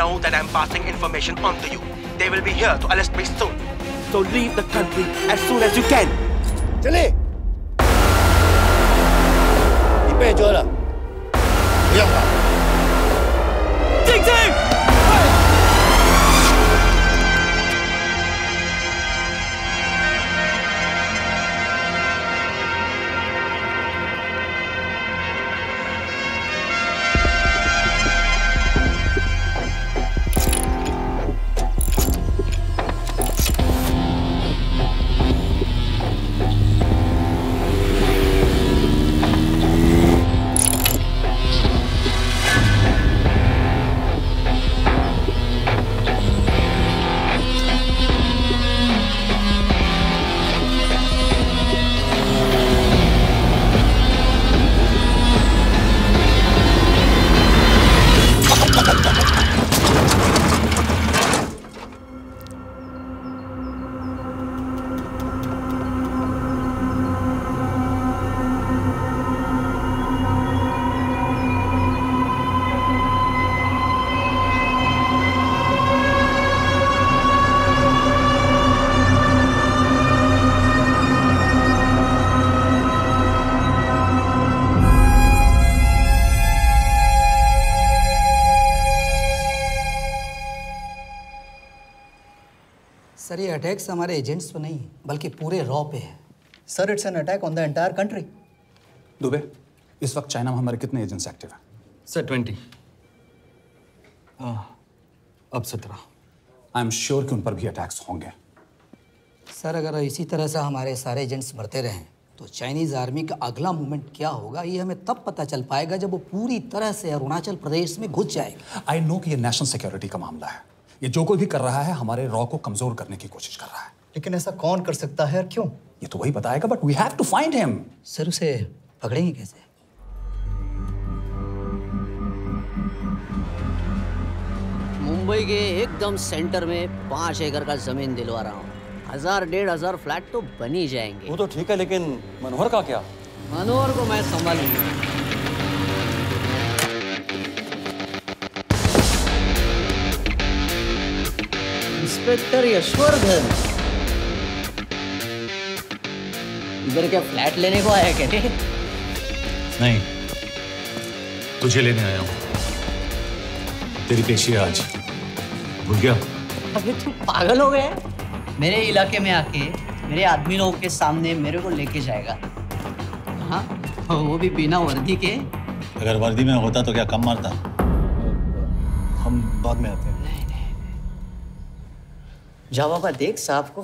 know that I'm passing information on to you. They will be here to arrest me soon. So leave the country as soon as you can. चले।你被捉了，不要跑。静静。सर, ये attacks हमारे agents पे नहीं बल्कि पूरे raw पे है। Sir, it's an attack on the entire country. Dubey, इस वक्त चाइना में हमारे कितने एजेंट्स एक्टिव हैं? सर 20। अब 17। आई एम श्योर कि उन पर भी अटैक्स होंगे। सर, अगर इसी तरह से हमारे सारे एजेंट्स मरते रहें तो चाइनीज आर्मी का अगला मूवमेंट क्या होगा ये हमें तब पता चल पाएगा जब वो पूरी तरह से अरुणाचल प्रदेश में घुस जाएगा। आई नो कि ये नेशनल सिक्योरिटी का मामला है। ये जो कोई भी कर रहा है हमारे रॉ को कमजोर करने की कोशिश कर रहा है। लेकिन ऐसा कौन कर सकता है और क्यों? ये तो वही बताएगा, but we have to find him. Sir, उसे पकड़ेंगे कैसे? मुंबई के एकदम सेंटर में 5 एकड़ का जमीन दिलवा रहा हूँ। 1000-1500 फ्लैट तो बन ही जाएंगे। वो तो ठीक है, लेकिन मनोहर का क्या? मनोहर को मैं संभालूंगा। इंस्पेक्टर यशवर्धन, इधर क्या फ्लैट लेने को आया क्या? नहीं, तुझे लेने आया हूँ। तेरी पेशी है आज, भूल गया? अबे तुम पागल हो गए? मेरे इलाके में आके मेरे आदमी लोगों के सामने मेरे को लेके जाएगा? हाँ, वो भी बिना वर्दी के। अगर वर्दी में होता तो क्या कम मारता? हम बाद में आते हैं। जाओ बाबा, देख साहब को।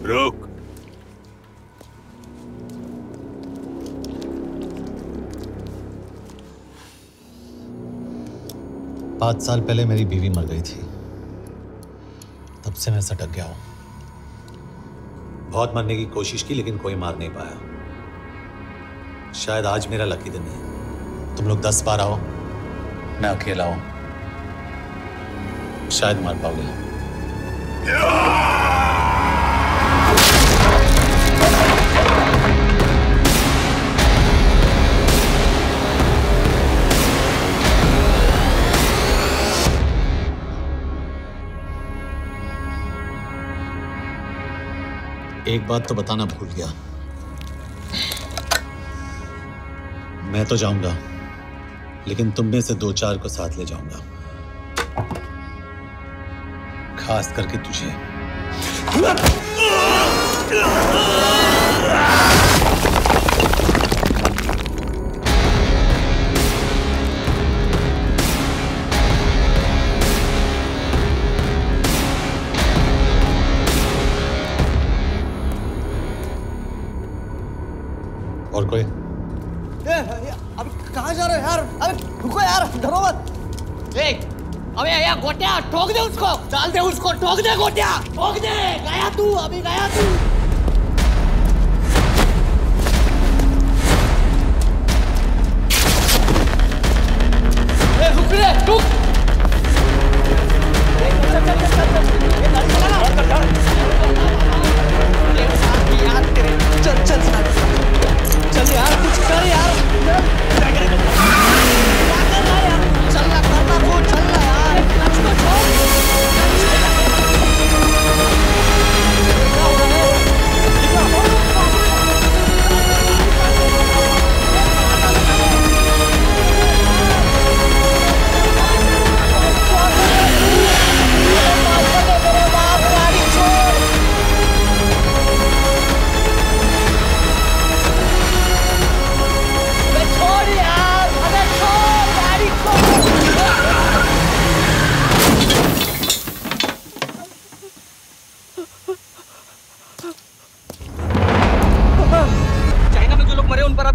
रुक। पाँच साल पहले मेरी बीवी मर गई थी, तब से मैं सटक गया हूं। बहुत मरने की कोशिश की लेकिन कोई मार नहीं पाया। शायद आज मेरा लकी दिन है। तुम लोग 10 बार आओ, मैं अकेला हूं, शायद मार पाओगे। एक बात तो बताना भूल गया, मैं तो जाऊंगा लेकिन तुम में से 2-4 को साथ ले जाऊंगा, खास करके तुझे। और कोई? अभी कहाँ जा रहे हो यार? अबे रुको यार, डरो मत। देख, अबे यार गोटिया, ठोक दे उसको, डाल दे उसको, ठोक दे गोटिया, ठोक दे। गया तू, अभी गया तू। रुक रे, रुक। चल चल चल यार, कुछ कर यार।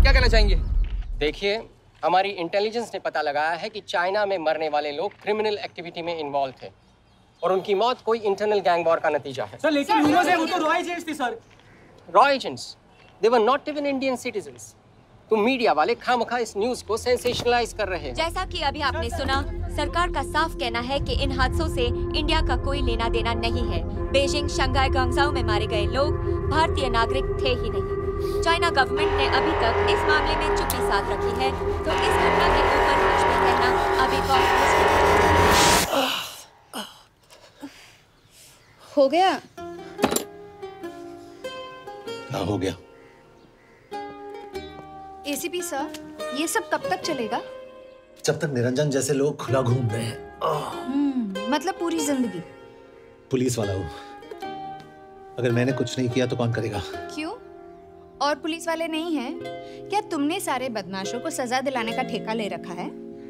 आप क्या कहना चाहेंगे? देखिए, हमारी इंटेलिजेंस ने पता लगाया है कि चाइना में मरने वाले लोग क्रिमिनल एक्टिविटी में इन्वॉल्व थे और उनकी मौत कोई इंटरनल गैंग वॉर का नतीजा है। सर लेकिन यूरोस है, वो तो रॉ एजेंट्स थे sir. Raw agents? They were not even Indian citizens. तो मीडिया वाले खामखा इस न्यूज को सेंसेशनलाइज कर रहे हैं। जैसा कि अभी आपने सुना, सरकार का साफ कहना है कि इन हादसों से इंडिया का कोई लेना देना नहीं है। बीजिंग, शंघाई, ग्वांगझाओ में मारे गए लोग भारतीय नागरिक थे ही नहीं। चाइना गवर्नमेंट ने अभी तक इस मामले में चुप्पी साध रखी है, तो इस घटना के ऊपर कुछ भी कहना अभी बहुत मुश्किल हो गया। हाँ, हो गया। एसीपी सर, ये सब कब तक चलेगा? जब तक निरंजन जैसे लोग खुला घूम रहे हैं। मतलब पूरी जिंदगी? पुलिस वाला हूँ, अगर मैंने कुछ नहीं किया तो कौन करेगा? क्यों? और पुलिस वाले नहीं हैं? क्या तुमने सारे बदमाशों को सजा दिलाने का ठेका ले रखा है?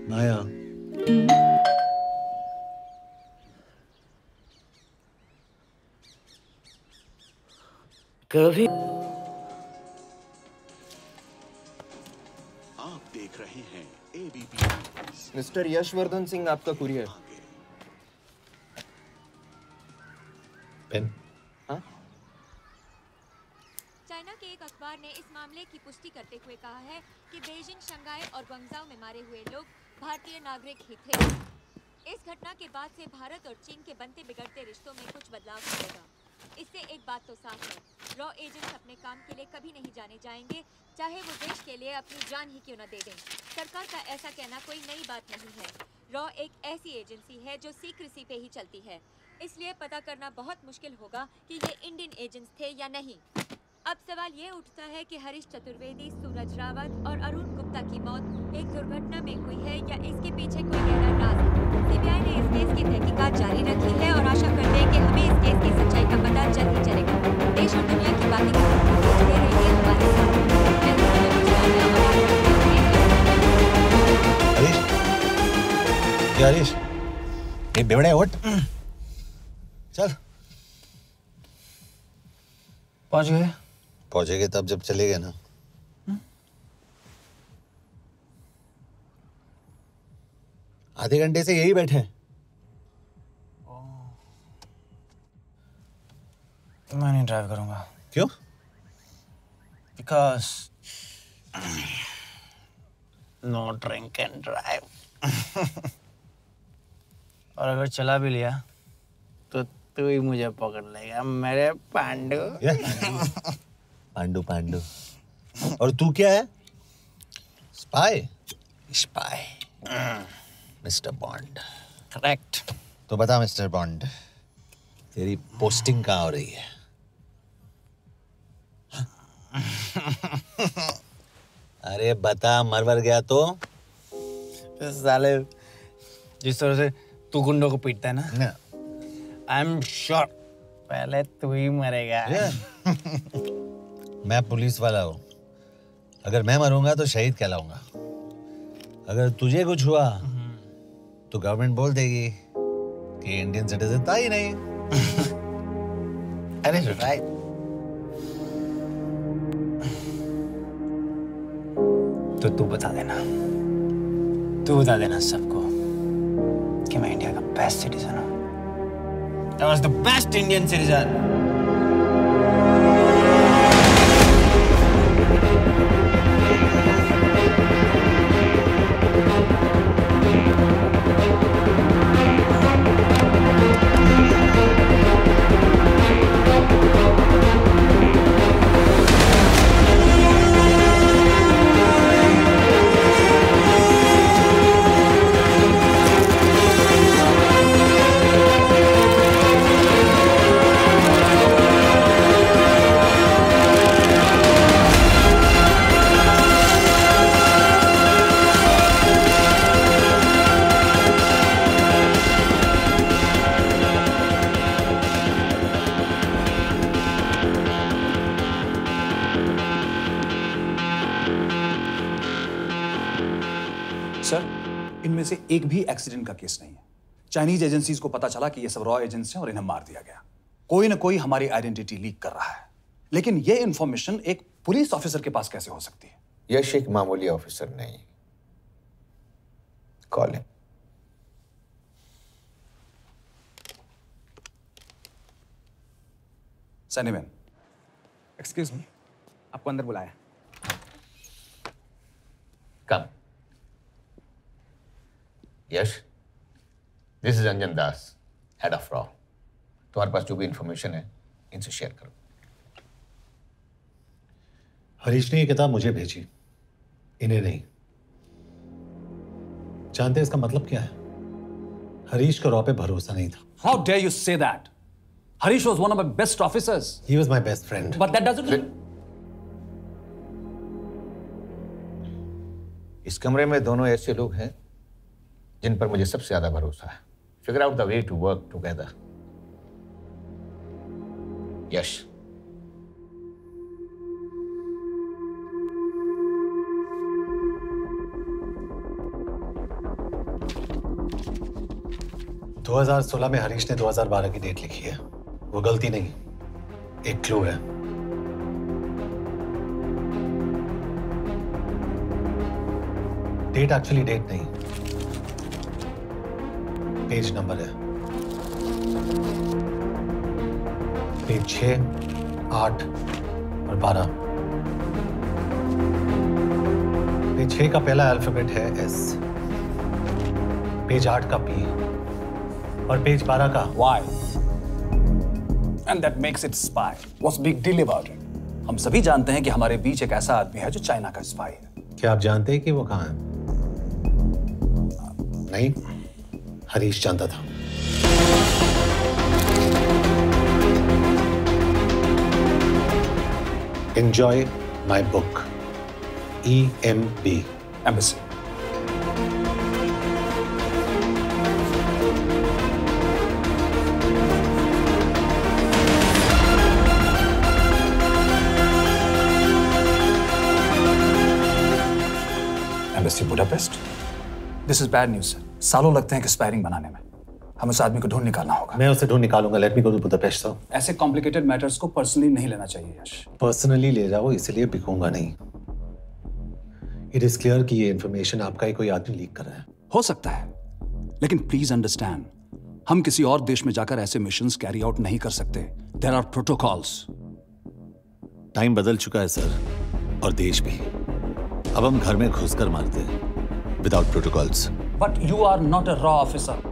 माया, कभी आप देख रहे हैं एबीपी। मिस्टर यशवर्धन सिंह, आपका कुरियर। पेन। चाइना के एक अखबार ने इस मामले की पुष्टि करते हुए कहा है कि बीजिंग, शंघाई और ग्वांगझाओ में मारे हुए लोग भारतीय नागरिक ही थे। इस घटना के बाद से भारत और चीन के बनते बिगड़ते रिश्तों में कुछ बदलाव आएगा। इससे एक बात तो साफ है, रॉ एजेंट्स अपने काम के लिए कभी नहीं जाने जाएंगे, चाहे वो देश के लिए अपनी जान ही क्यों न दे दें। सरकार का ऐसा कहना कोई नई बात नहीं है। रॉ एक ऐसी एजेंसी है जो सीक्रेसी पे ही चलती है, इसलिए पता करना बहुत मुश्किल होगा कि ये इंडियन एजेंट्स थे या नहीं। अब सवाल ये उठता है कि हरीश चतुर्वेदी, सूरज रावत और अरुण गुप्ता की मौत एक दुर्घटना में हुई है या इसके पीछे कोई गहरा राज है। सीबीआई ने इस केस की तहकीकात जारी रखी है और आशा करते हैं कि हमें इस केस की सच्चाई का पता जल्द ही चलेगा। देश और दुनिया की बातें देखते रहिए हमारे साथ। हरीश, ये बेवड़े उठ, चल। पहुंच गए? पहुंचेंगे तब जब चले गए ना। आधे घंटे से यही बैठे हैं। मैं नहीं ड्राइव करूंगा। क्यों? Because no drink and drive. और अगर चला भी लिया तो तू ही मुझे पकड़ लेगा, मेरे पांडू। पांडू पांडू। और तू क्या है? Spy? Spy. Mister bond. Correct. तो बता मिस्टर बॉन्ड, तेरी पोस्टिंग कहाँ हो रही है? अरे बता, मरवर गया तो? साले, जिस तरह से तू गुंडों को पीटता है ना, आई एम श्योर पहले तू ही मरेगा। मैं पुलिस वाला हूँ, अगर मैं मरूंगा तो शहीद कहलाऊंगा। अगर तुझे कुछ हुआ तो गवर्नमेंट बोल देगी कि इंडियन सिटीजन था ही नहीं। अरे राइट। तो तू बता देना सबको कि मैं इंडिया का बेस्ट सिटीजन हूँ। I was the best Indian citizen. इनमें से एक भी एक्सीडेंट का केस नहीं है। चाइनीज एजेंसीज को पता चला कि ये सब रॉ एजेंट्स हैं और इन्हें मार दिया गया। कोई ना कोई हमारी आइडेंटिटी लीक कर रहा है, लेकिन ये इंफॉर्मेशन एक पुलिस ऑफिसर के पास कैसे हो सकती है? यश एक मामूली ऑफिसर नहीं। Call him. सैनिमैन, एक्सक्यूज मी, आपको अंदर बुलाया। Come. Yash, this is Anjan Das, head of रॉ। तुम्हारे पास जो भी इंफॉर्मेशन है इनसे शेयर करो। हरीश ने ये किताब मुझे भेजी, इन्हें नहीं। जानते हैं इसका मतलब क्या है? हरीश को रॉ पे भरोसा नहीं था। How dare you say that? Harish was one of my best officers. He was my best friend. But that doesn't. इस कमरे में दोनों ऐसे लोग हैं जिन पर मुझे सबसे ज्यादा भरोसा है। Figure out the way to work together. यश, 2016 में हरीश ने 2012 की डेट लिखी है। वो गलती नहीं, एक क्लू है। डेट एक्चुअली डेट नहीं, पेज नंबर है। पेज 6, 8 और 12। पेज 6 का पहला अल्फाबेट है S, पेज 8 का P और पेज 12 का Why? And that makes it spy. What's big deal about it? हम सभी जानते हैं कि हमारे बीच एक ऐसा आदमी है जो चाइना का स्पाई है। क्या आप जानते हैं कि वो कहाँ है? नहीं, हरीश जानता था। Enjoy my book. EMB. Embassy. Embassy Budapest. This is bad news, sir. सालों लगते हैं एक्सपायरिंग बनाने में। हमें उस आदमी को ढूंढ निकालना होगा। मैं उसे ढूंढ निकालूंगा। Let me go to Budapest sir. ऐसे कॉम्प्लिकेटेड मैटर्स को पर्सनली नहीं लेना चाहिए यश। पर्सनली ले जाओ, इसलिए बिकूंगा नहीं। इट इज क्लियर कि ये इंफॉर्मेशन आपका ही कोई आदमी लीक कर रहा है। हो सकता है, लेकिन प्लीज अंडरस्टैंड, हम किसी और देश में जाकर ऐसे मिशंस कैरी आउट नहीं कर सकते। There are protocols. टाइम बदल चुका है सर, और देश भी। अब हम घर में घुसकर मारते हैं without protocols. But you are not a रॉ ऑफिसर,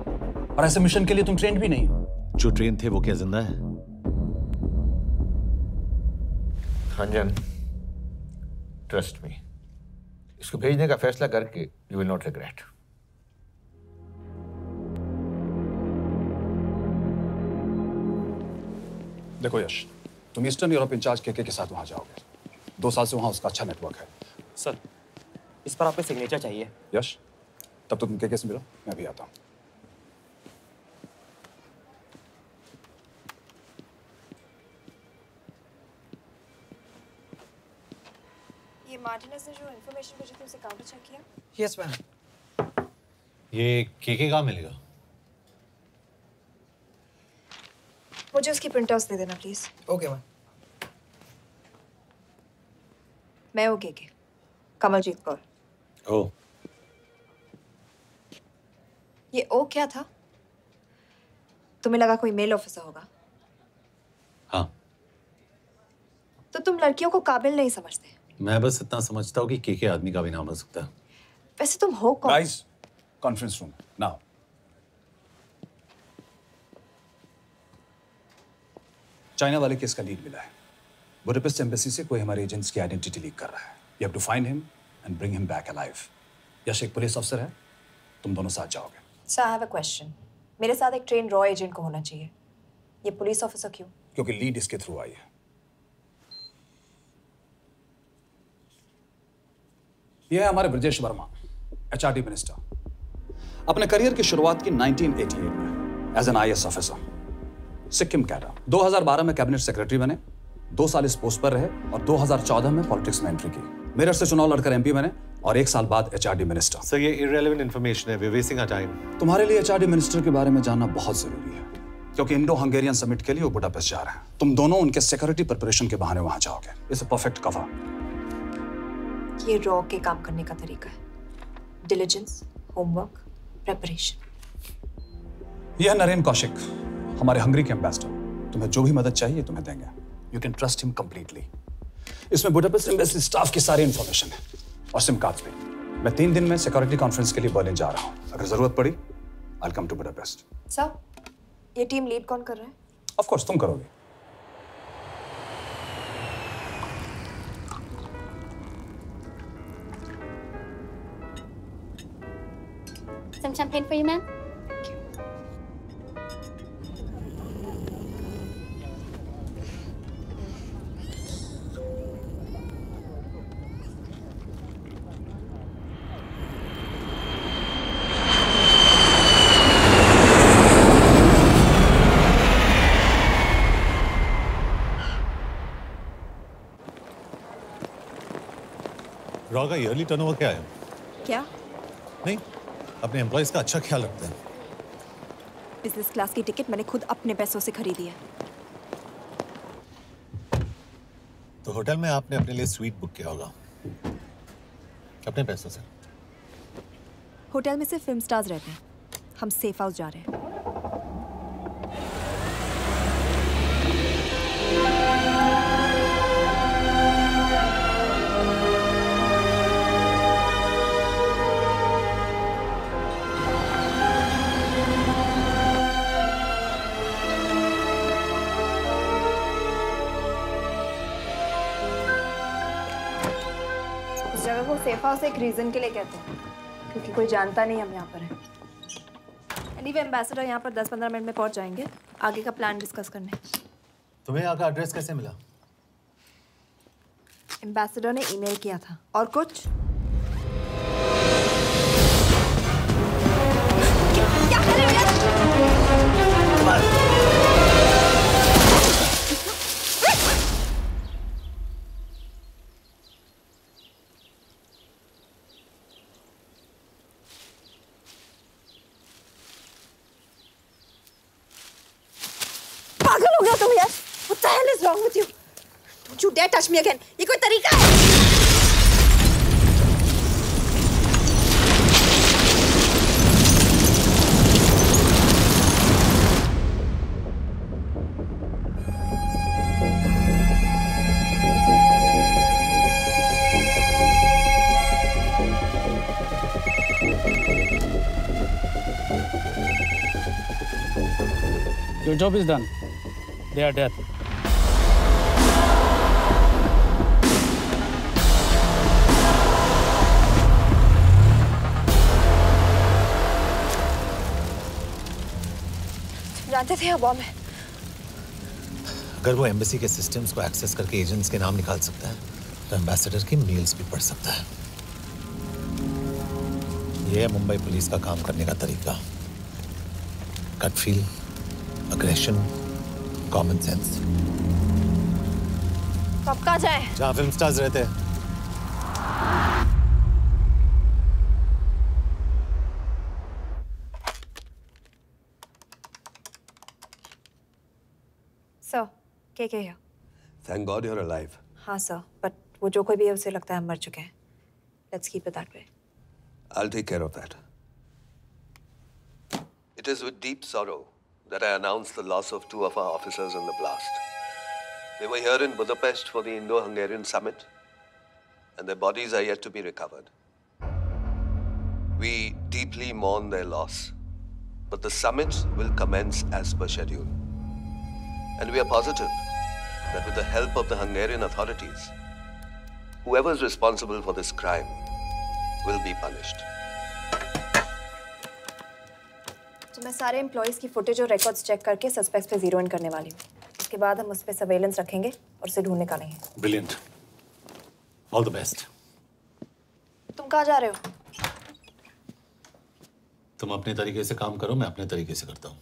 और ऐसे मिशन के लिए तुम ट्रेंड भी नहीं हो। जो ट्रेन थे वो क्या जिंदा है? अंजन, ट्रस्ट मी, इसको भेजने का फैसला करके यू विल नॉट रिग्रेट। देखो यश, तुम ईस्टर्न यूरोप इंचार्ज के साथ वहां जाओगे। 2 साल से वहां उसका अच्छा नेटवर्क है। सर, इस पर आपके सिग्नेचर चाहिए। यश, तब तो तुम के से मिलो, मैं भी आता हूं। ये मार्टिनेज ने जो इन्फॉर्मेशन भेजी थी उसे काउंटर चेक किया? Yes ma'am. ये के कहाँ मिलेगा? मुझे उसकी प्रिंटआउट्स दे देना प्लीज। Okay ma'am. मैं हूँ के कमलजीत कौर। ओ, ये ओ क्या था? तुम्हें लगा कोई मेल ऑफिसर होगा? हाँ। तो तुम लड़कियों को काबिल नहीं समझते? मैं बस इतना समझता हूँ कि के आदमी का भी नाम हो सकता है। वैसे तुम हो कौन? Guys, conference room now. China वाले केस का लीड मिला है। बुडापेस्ट एम्बेसी से कोई हमारे एजेंट्स की आइडेंटिटी लीक कर रहा है। You have to find him and bring him back alive. Yash एक पुलिस अफसर है, तुम दोनों साथ जाओगे। Sir, I have a question. मेरे साथ एक ट्रेन रॉ एजेंट को होना चाहिए। ये पुलिस ऑफिसर क्यों? क्योंकि लीड इसके थ्रू आई है। यह है हमारे ब्रजेश वर्मा, एचआरडी मिनिस्टर। अपने करियर की शुरुआत की 1988 में as an IAS officer, Sikkim cadre. 2012 में कैबिनेट सेक्रेटरी बने, 2 साल इस पोस्ट पर रहे और 2014 में पॉलिटिक्स में एंट्री की। मेरठ से चुनाव लड़कर एमपी बने और 1 साल बाद एचआरडी मिनिस्टर। सर, ये इररिलेवेंट इंफॉर्मेशन है, we are wasting our time. तुम्हारे लिए एचआरडी मिनिस्टर के बारे में जानना बहुत जरूरी है, क्योंकि इंडो हंगेरियन समिट के लिए वो बुडापेस्ट जा रहे हैं। तुम दोनों उनके सिक्योरिटी प्रिपरेशन के बहाने वहां जाओगे। It's a perfect cover. ये रॉ के काम करने का तरीका है। Diligence, homework, preparation. यह नरेन कौशिक, हमारे हंगरी के एम्बेसडर। तुम्हें जो भी मदद चाहिए तुम्हें देंगे। You can trust him completely. इसमें बुडापेस्ट एम्बेसी स्टाफ की सारी इंफॉर्मेशन है और सिम कार्ड्स भी। मैं 3 दिन में सिक्योरिटी कॉन्फ्रेंस के लिए बर्लिन जा रहा हूँ। अगर जरूरत पड़ी I'll come to Budapest. Sir, ये टीम लीड कौन कर रहा है? Of course, तुम करोगे। Some champagne for you, ma'am? Raw का ईयरली टर्नओवर क्या है? क्या? नहीं, अपने एम्प्लॉइज का अच्छा ख्याल रखते हैं। बिजनेस क्लास की टिकट मैंने खुद अपने पैसों से खरीदी है। तो होटल में आपने अपने लिए स्वीट बुक किया होगा अपने पैसों से। होटल में सिर्फ फिल्म स्टार्स रहते हैं। हम सेफ हाउस जा रहे हैं। सेफ हाउस एक रीजन के लिए कहते हैं, क्योंकि कोई जानता नहीं हम यहाँ पर हैं। एनीवे एम्बेसडर यहाँ पर 10-15 मिनट में पहुँच जाएंगे आगे का प्लान डिस्कस करने। तुम्हें यहाँ का एड्रेस कैसे मिला? एम्बेसडर ने ईमेल किया था। और कुछ? क्या कर रहे हो यार? पागल हो गया तुम यार? What the hell is wrong with you? Don't you dare touch me again. ये कोई तरीका है? Your job is done. They are dead. जानते थे अब मैं। अगर वो एम्बेसी के सिस्टम्स को एक्सेस करके एजेंट्स के नाम निकाल सकता है, तो एम्बेसडर की मेल्स भी पढ़ सकता है। ये है मुंबई पुलिस का काम करने का तरीका। Gut feel, aggression, common sense. तो अब कहाँ जाएं? जहाँ फिल्म स्टार्स रहते हैं। सर, के here? Thank God you're alive. हाँ सर, but वो जो कोई भी है उसे लगता है हम मर चुके हैं। Let's keep it that way. I'll take care of that. It is with deep sorrow that I announce the loss of 2 of our officers in the blast. They were here in Budapest for the Indo-Hungarian summit, and their bodies are yet to be recovered. We deeply mourn their loss, but the summit will commence as per schedule. And we are positive that with the help of the Hungarian authorities, whoever is responsible for this crime will be punished. तो मैं सारे employees की footage और records check करके suspects पे zero in करने वाली हूँ। उसके बाद हम उस पे सर्वेलेंस रखेंगे और उसे ढूंढ निकालेंगे। Brilliant. All the best. तुम कहाँ जा रहे हो? तुम अपने तरीके से काम करो, मैं अपने तरीके से करता हूँ।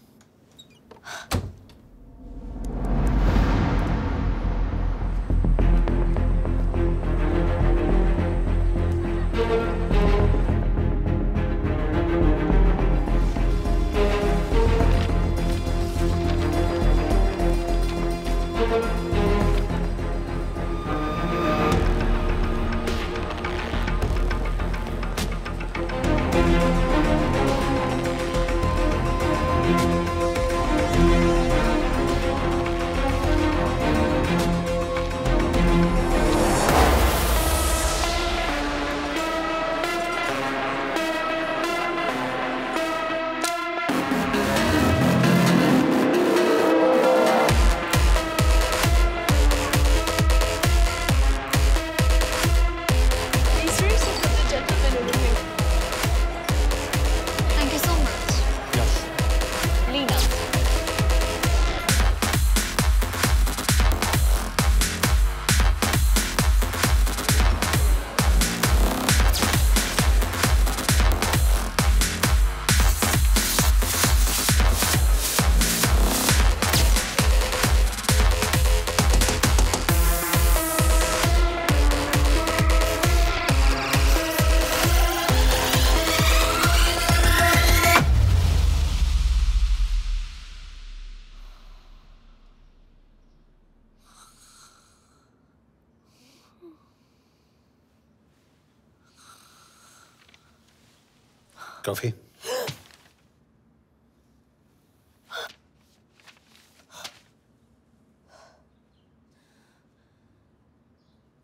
Coffee?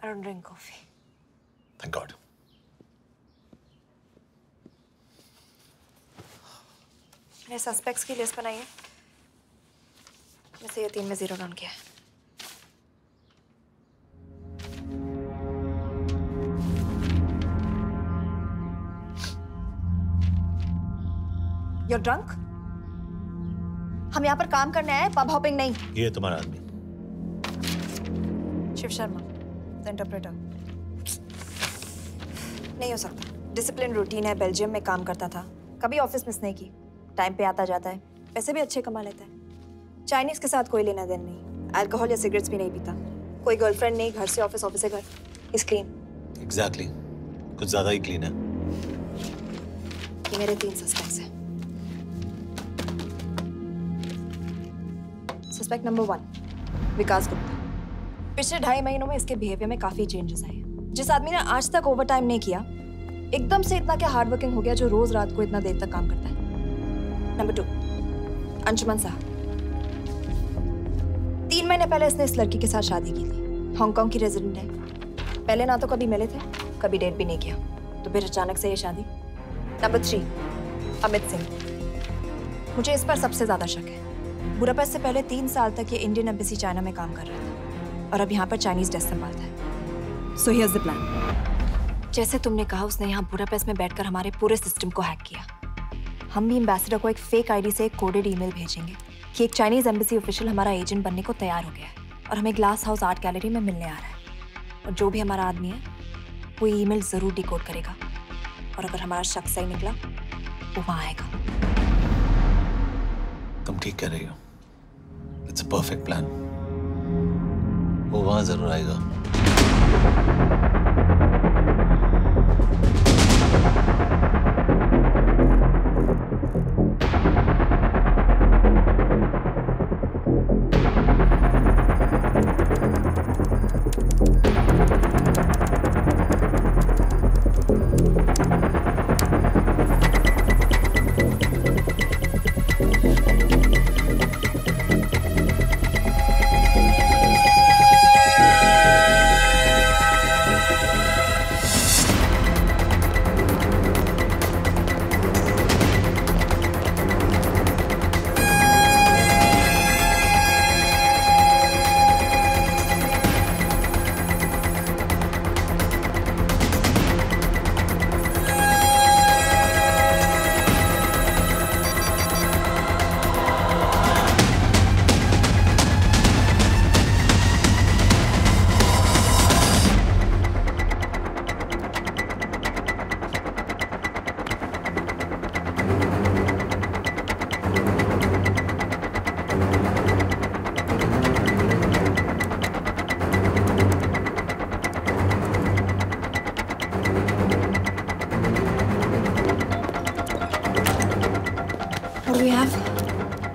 I don't drink coffee. Thank God. मैंने सस्पेक्ट्स की लिस्ट बनाई है। वैसे ये 3 में 0 डाउन किया है। You're drunk? हम यहाँ पर काम करने आए, पब हॉपिंग नहीं। ये तुम्हारा आदमी। Shiv Sharma, the interpreter. नहीं हो सकता। डिसिप्लिन रूटीन है, बेल्जियम में काम करता था, कभी ऑफिस मिस नहीं की, टाइम पे आता जाता है, पैसे भी अच्छे कमा लेता है। चाइनीज के साथ कोई लेना देना नहीं, अल्कोहल या सिगरेट्स भी नहीं पीता, कोई गर्लफ्रेंड नहीं, घर से ऑफिस, ऑफिस से घर। Is clean. एग्जैक्टली, कुछ ज्यादा ही क्लीन है। ये मेरे 3 सस्पेक्ट्स हैं। सस्पेक्ट नंबर 1, विकास गुप्ता। पिछले 2.5 महीनों में इसके बिहेवियर में काफी चेंजेस आए हैं। जिस आदमी ने आज तक ओवर टाइम नहीं किया, एकदम से इतना क्या हार्ड वर्किंग हो गया जो रोज रात को इतना देर तक काम करता है। नंबर 2, अंशुमन साहब। 3 महीने पहले इसने इस लड़की के साथ शादी की थी, हांगकांग की रेजिडेंट है। पहले ना तो कभी मिले थे, कभी डेट भी नहीं किया, तो फिर अचानक से ये शादी। नंबर 3, अमित सिंह। मुझे इस पर सबसे ज्यादा शक है। बुडापेस्ट से पहले 3 साल तक ये इंडियन एम्बेसी चाइना में काम कर रहा था और अब यहाँ पर चाइनीज डेस्क संभालता है। So here's the plan. जैसे तुमने कहा, उसने यहाँ बुडापेस्ट में बैठकर हमारे पूरे सिस्टम को हैक किया। हम भी एम्बेसडर को एक फेक आईडी से एक कोडेड ईमेल भेजेंगे कि एक चाइनीज एम्बेसी ऑफिशियल हमारा एजेंट बनने को तैयार हो गया है और हमें ग्लास हाउस आर्ट गैलरी में मिलने आ रहा है। और जो भी हमारा आदमी है वो ईमेल जरूर डिकोड करेगा और अगर हमारा शक सही निकला वो वहाँ आएगा। तुम ठीक कह रही हो। It's a perfect plan. वो वहां जरूर आएगा।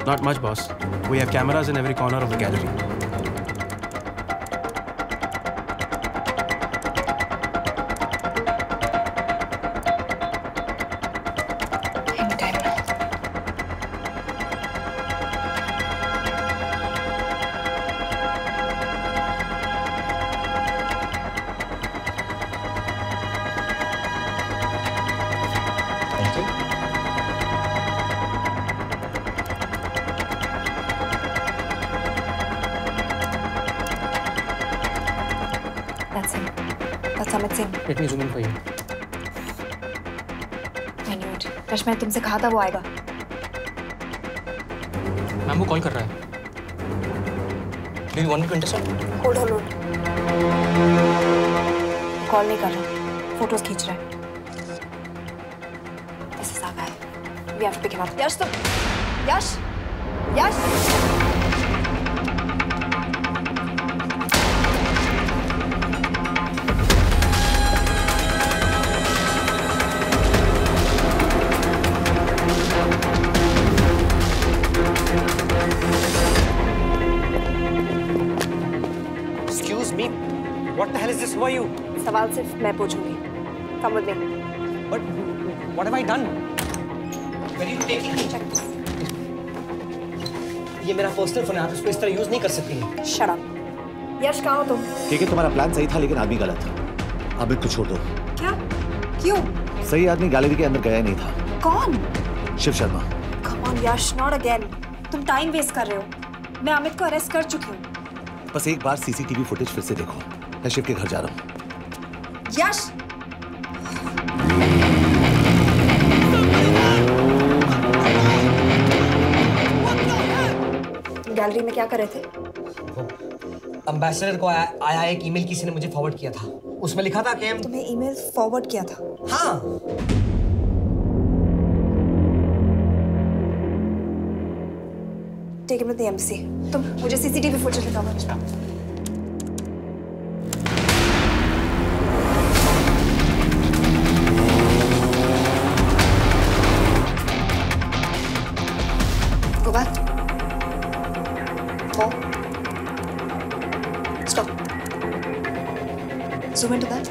Not much, boss. We have cameras in every corner of the gallery. Let me zoom in for you. I knew it. Rush, मैंने तुमसे कहा था वो आएगा। मैम वो कॉल कर रहा है। Do you want me to intercept? Hold. Call नहीं कर रहा, फोटोज खींच रहा है। This is our guy. We have to pick him up. यश तुम, यश। What the hell is this? Who are you? सवाल सिर्फ मैं पूछूंगी। Come with me. But what have I done? ये मेरा पर्सनल फोन है, आप इसको इस तरह यूज नहीं कर सकती। Shut up. यश कहाँ हो तुम? ठीक है, तुम्हारा प्लान सही था लेकिन आदमी गलत था। अमित को छोड़ दो। क्या? क्यों? सही आदमी गैलरी के अंदर गया नहीं था। कौन? Shiv Sharma. Come on Yash, not again. तुम टाइम वेस्ट कर रहे हो। मैं अमित को अरेस्ट कर चुकी हूँ। बस एक बार सीसीटीवी फुटेज फिर से देखो। मैं शिव के घर जा रहा हूँ। यश! गैलरी में क्या कर रहे थे? एम्बेसडर को आया एक ईमेल किसी ने मुझे फॉरवर्ड किया था। उसमें लिखा था कि तुम्हें ईमेल फॉरवर्ड किया था? हाँ। Take it with the embassy. तुम मुझे सीसीटीवी फुटेज दिखाओ। Go back. Four. Stop. Zoom into that.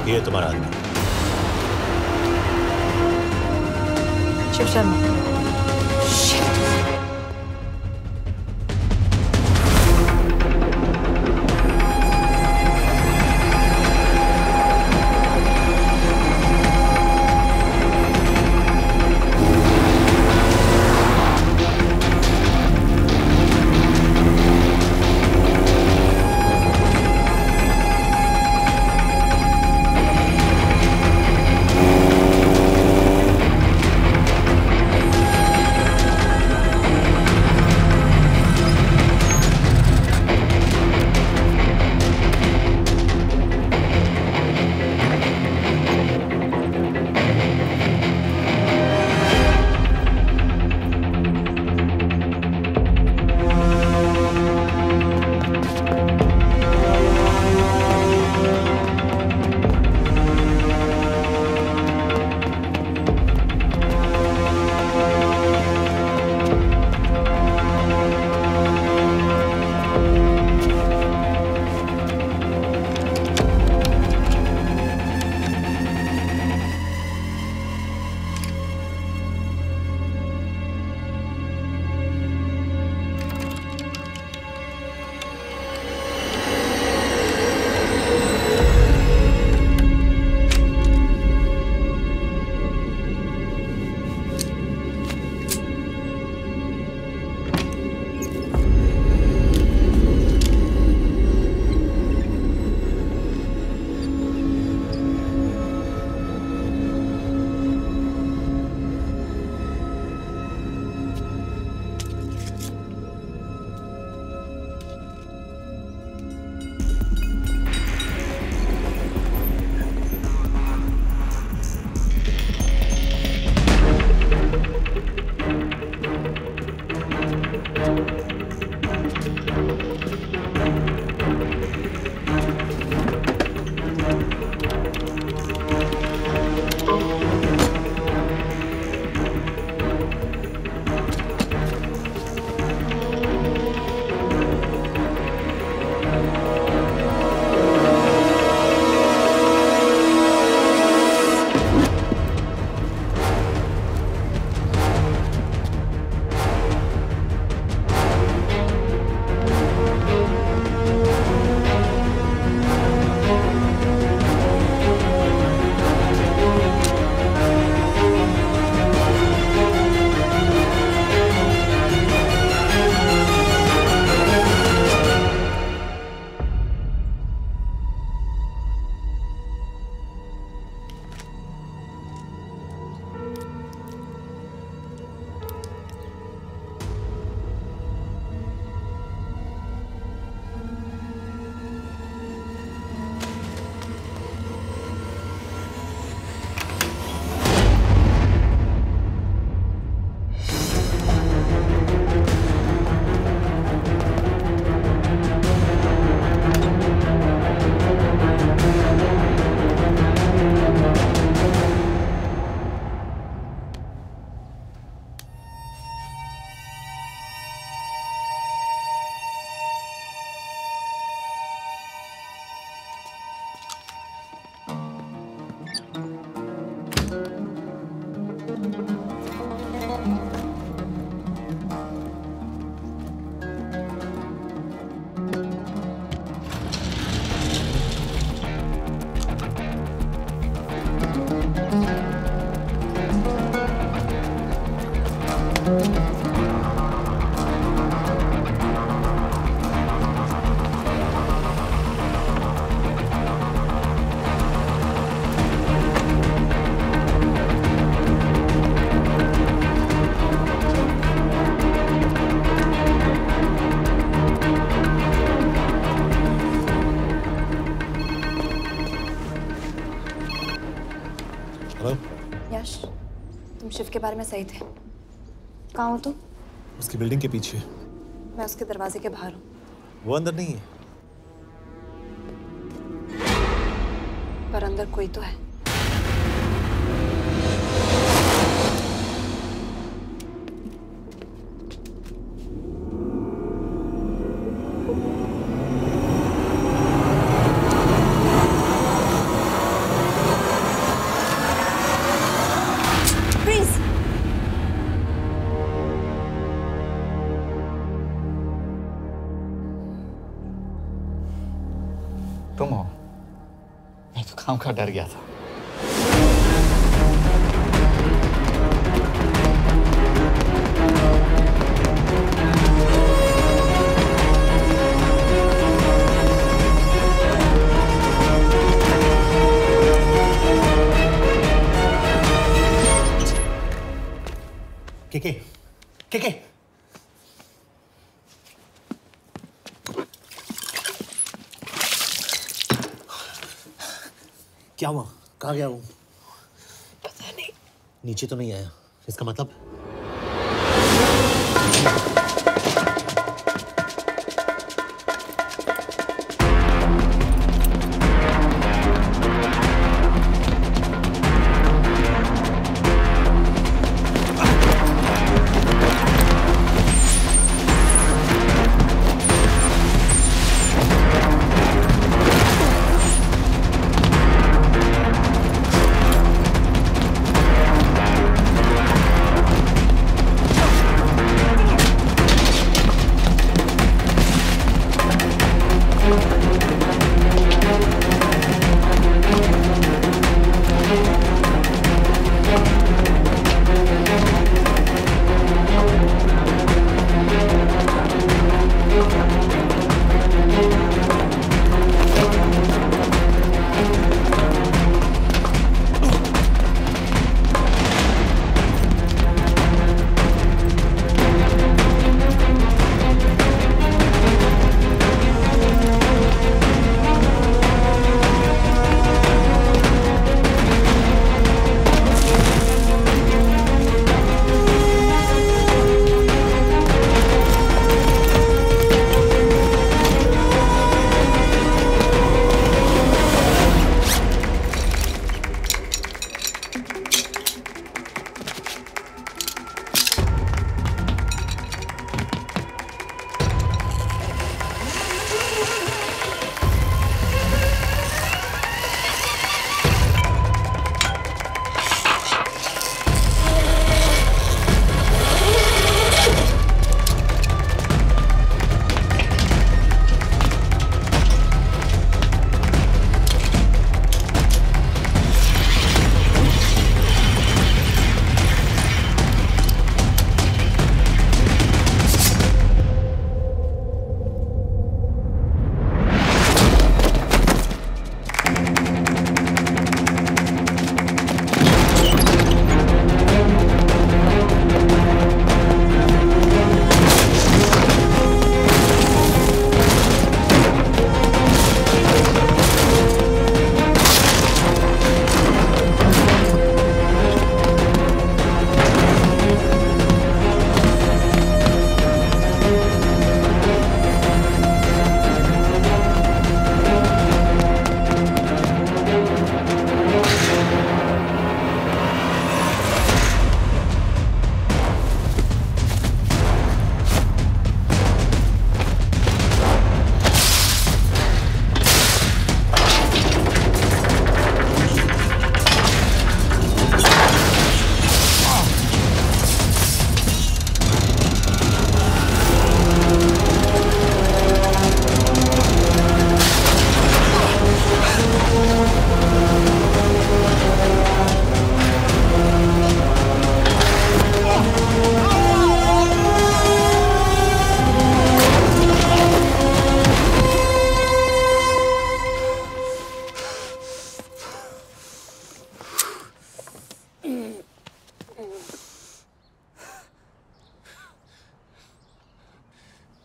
ये तुम्हारा आदमी शिव शर्मा। के बारे में सही थे। कहाँ हो तुम? उसकी बिल्डिंग के पीछे। मैं उसके दरवाजे के बाहर हूँ। वो अंदर नहीं है। पर अंदर कोई तो है। तुम हो? मैं तो काम का डर गया था। के क्या हुआ? कहाँ गया वो? पता नहीं। नीचे तो नहीं आया, इसका मतलब?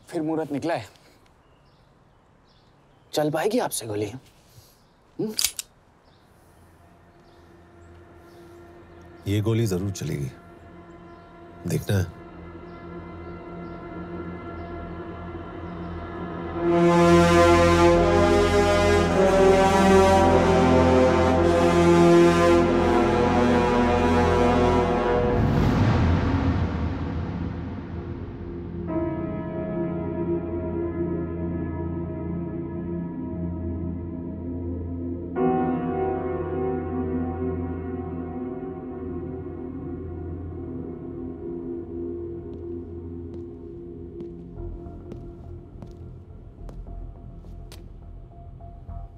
फिर मुहूर्त निकला है। चल पाएगी आपसे गोली? ये गोली जरूर चलेगी। देखना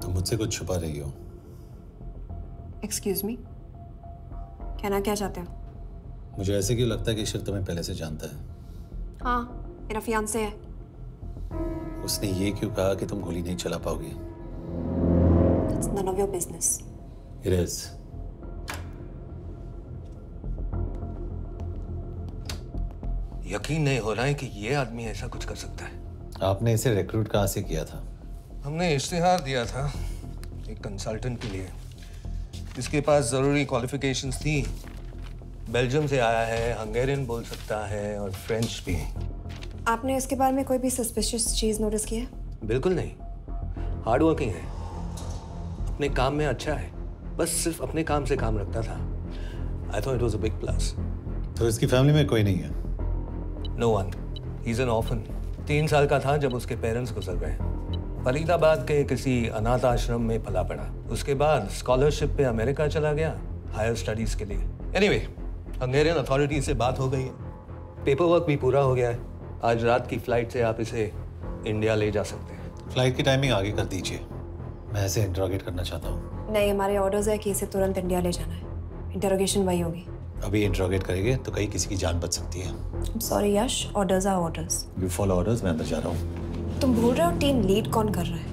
मुझसे कुछ छुपा रही हो। एक्सक्यूज मी, कहना क्या चाहते हो? मुझे ऐसे क्यों लगता है कि शिव तुम्हें पहले से जानता है? हाँ, मेरा फियांसे है। उसने ये क्यों कहा कि तुम गोली नहीं चला पाओगी? It's none of your business. It is. यकीन नहीं हो रहा है कि ये आदमी ऐसा कुछ कर सकता है। आपने इसे रिक्रूट कहाँ से किया था? हमने इश्तिहार दिया था एक कंसल्टेंट के लिए, जिसके पास जरूरी क्वालिफिकेशंस थी। बेल्जियम से आया है, हंगेरियन बोल सकता है और फ्रेंच भी। आपने इसके बारे में कोई भी सस्पिशियस चीज नोटिस की है? बिल्कुल नहीं, हार्ड वर्किंग है, अपने काम में अच्छा है, बस सिर्फ अपने काम से काम रखता था। I thought it was a big plus. तो इसकी फैमिली में कोई नहीं है? No one, he is an orphan. 3 साल का था जब उसके पेरेंट्स गुजर गए। फरीदाबाद के किसी अनाथ आश्रम में पला पड़ा। उसके बाद स्कॉलरशिप पे अमेरिका चला गया हायर स्टडीज के लिए। एनीवे, हंगेरियन अथॉरिटी से बात हो गई है, पेपर वर्क भी पूरा हो गया है। आज रात की फ्लाइट से आप इसे इंडिया ले जा सकते हैं। फ्लाइट की टाइमिंग आगे कर दीजिए, मैं इसे इंटरोगेट करना चाहता हूँ। नहीं, हमारे ऑर्डर्स है कि इसे तुरंत इंडिया ले जाना है। इंटरोगेशन वही होगी। अभी इंटरोगेट करेंगे तो कहीं किसी की जान बच सकती है। Sorry Yash, orders are orders. You follow orders, मैं अंदर जा रहा हूँ। तुम भूल रहे हो टीम लीड कौन कर रहा है?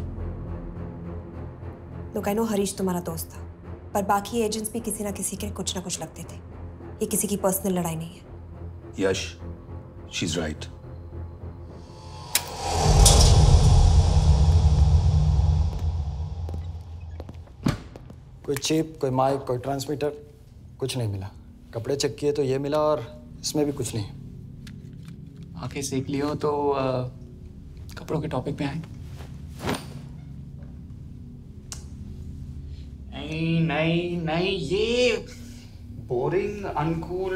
लोग आई नो हरीश तुम्हारा दोस्त था, पर बाकी एजेंट्स भी किसी ना किसी के कुछ ना कुछ लगते थे। ये किसी की पर्सनल लड़ाई नहीं है। यश, शी इज राइट। कोई चिप, कोई माइक, कोई ट्रांसमीटर, कुछ नहीं मिला। कपड़े चेक किए तो ये मिला और इसमें भी कुछ नहीं। आके सीख लियो तो कपड़ों के टॉपिक पे आए। नहीं नहीं नहीं, ये बोरिंग, अनकूल,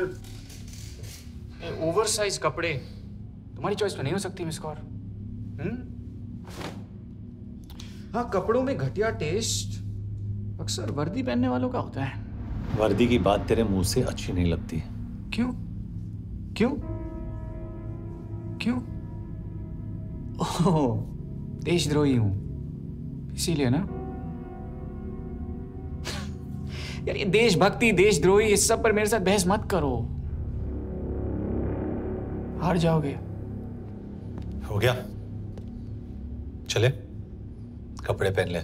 ओवरसाइज कपड़े तुम्हारी चॉइस में नहीं हो सकती मिस कौर। हाँ, कपड़ों में घटिया टेस्ट अक्सर वर्दी पहनने वालों का होता है। वर्दी की बात तेरे मुंह से अच्छी नहीं लगती। क्यों क्यों क्यों? ओह, देशद्रोही हूं इसीलिए ना। यार ये देशभक्ति, देशद्रोही, इस सब पर मेरे साथ बहस मत करो, हार जाओगे। हो गया, चले कपड़े पहन ले,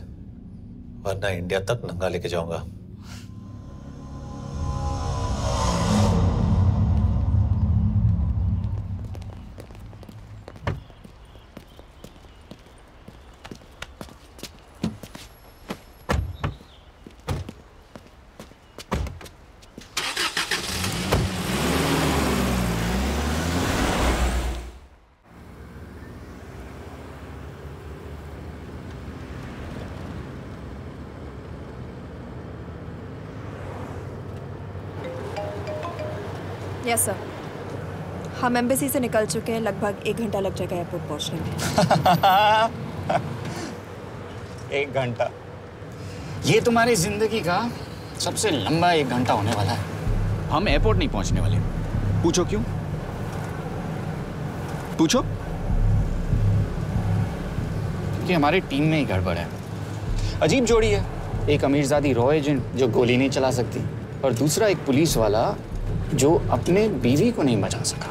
वरना इंडिया तक नंगा लेके जाऊंगा। यस सर, हम एम्बेसी से निकल चुके हैं। लगभग 1 घंटा लग जाएगा एयरपोर्ट पहुंचने में। 1 घंटा? ये तुम्हारी जिंदगी का सबसे लंबा 1 घंटा होने वाला है। हम एयरपोर्ट नहीं पहुंचने वाले। पूछो क्यों? पूछो। क्योंकि हमारी टीम में ही गड़बड़ है। अजीब जोड़ी है, एक अमीरजादी रॉ एजेंट जो गोली नहीं चला सकती, और दूसरा एक पुलिस वाला जो अपने बीवी को नहीं बचा सका।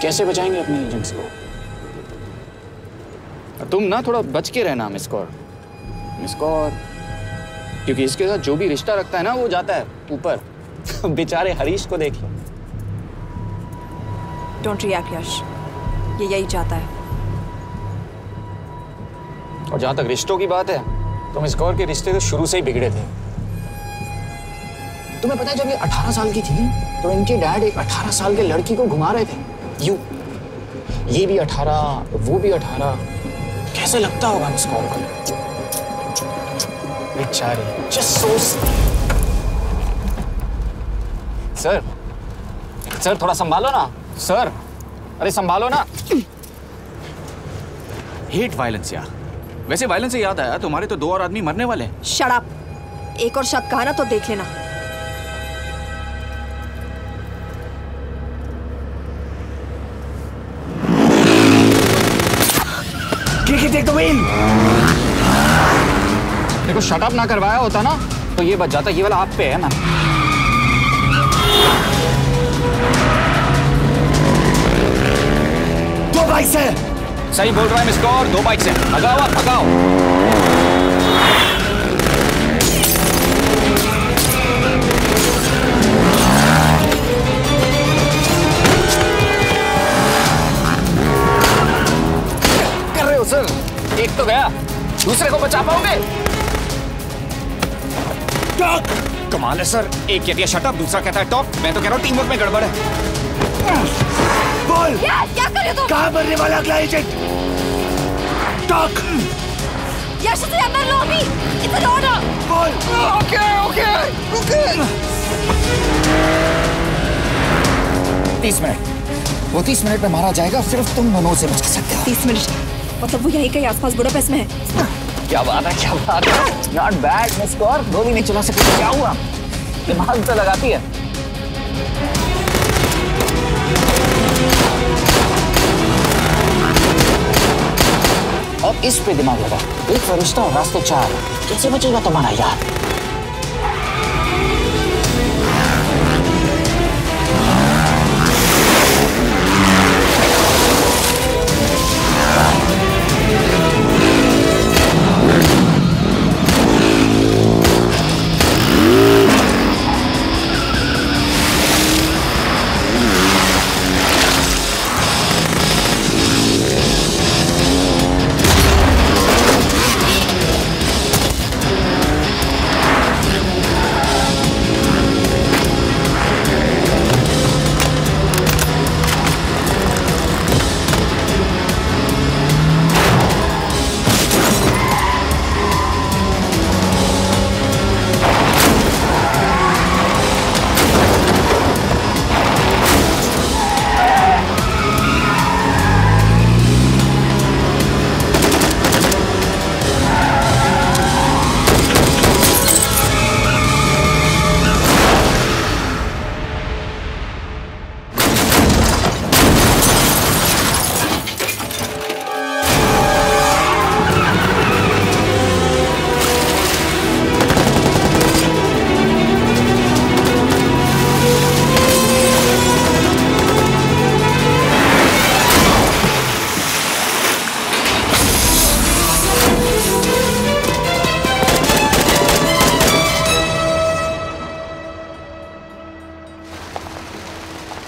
कैसे बचाएंगे अपने एजेंट्स को? और तुम ना थोड़ा बच के रहना मिस कौर, क्योंकि इसके साथ जो भी रिश्ता रखता है ना वो जाता है ऊपर। बेचारे हरीश को देख लो। डोंट रिएक्ट यश, ये यही चाहता है। और जहां तक रिश्तों की बात है तो मिस कौर के रिश्ते तो शुरू से ही बिगड़े थे। तुम्हें पता है जब ये 18 साल की थी तो इनके डैड एक 18 साल के लड़की को घुमा रहे थे। ये भी 18, वो भी 18। कैसे लगता होगा मिस कॉल को? बेचारी, जस्ट सो। सर थोड़ा संभालो ना सर। अरे संभालो ना। हेट वायलेंस यार। वैसे वायलेंस से याद आया, तुम्हारे तो 2 और आदमी मरने वाले हैं। Shut up. एक और शब्द कहा ना तो देख लेना। देखो शट अप ना करवाया होता ना तो ये बच जाता। ये वाला आप पे है मैम। दो बाइक से। सही बोल रहा है मिस कौर, 2 बाइक से। भगाओ आप, भगाओ। कर रहे हो सर? एक तो गया, दूसरे को बचा पाओगे? टॉक। कमाल है सर। एक कहती है शट अप, दूसरा कहता है टॉक। मैं तो कह रहा हूँ टीम वर्क में गड़बड़ है। बोल। क्या कर रहे हो तुम? कहाँ मरने वाला अगला एजेंट? टॉक। यश से अंदर लो अभी। It's an order. बोल। ओके। 30 मिनट। वो 30 मिनट में मारा जाएगा। सिर्फ तुम दोनों से बच सकते हो। 30 मिनट मतलब वो यहीं कहीं आसपास बुडापेस्ट में है। क्या बात है नॉट बैड मिस कौर। 2 भी नहीं चला सकते तो क्या हुआ? दिमाग तो लगाती है। अब इस पे दिमाग लगा। एक फरिश्ता और रास्ते 4। कैसे बचेगा तुम्हारा यार?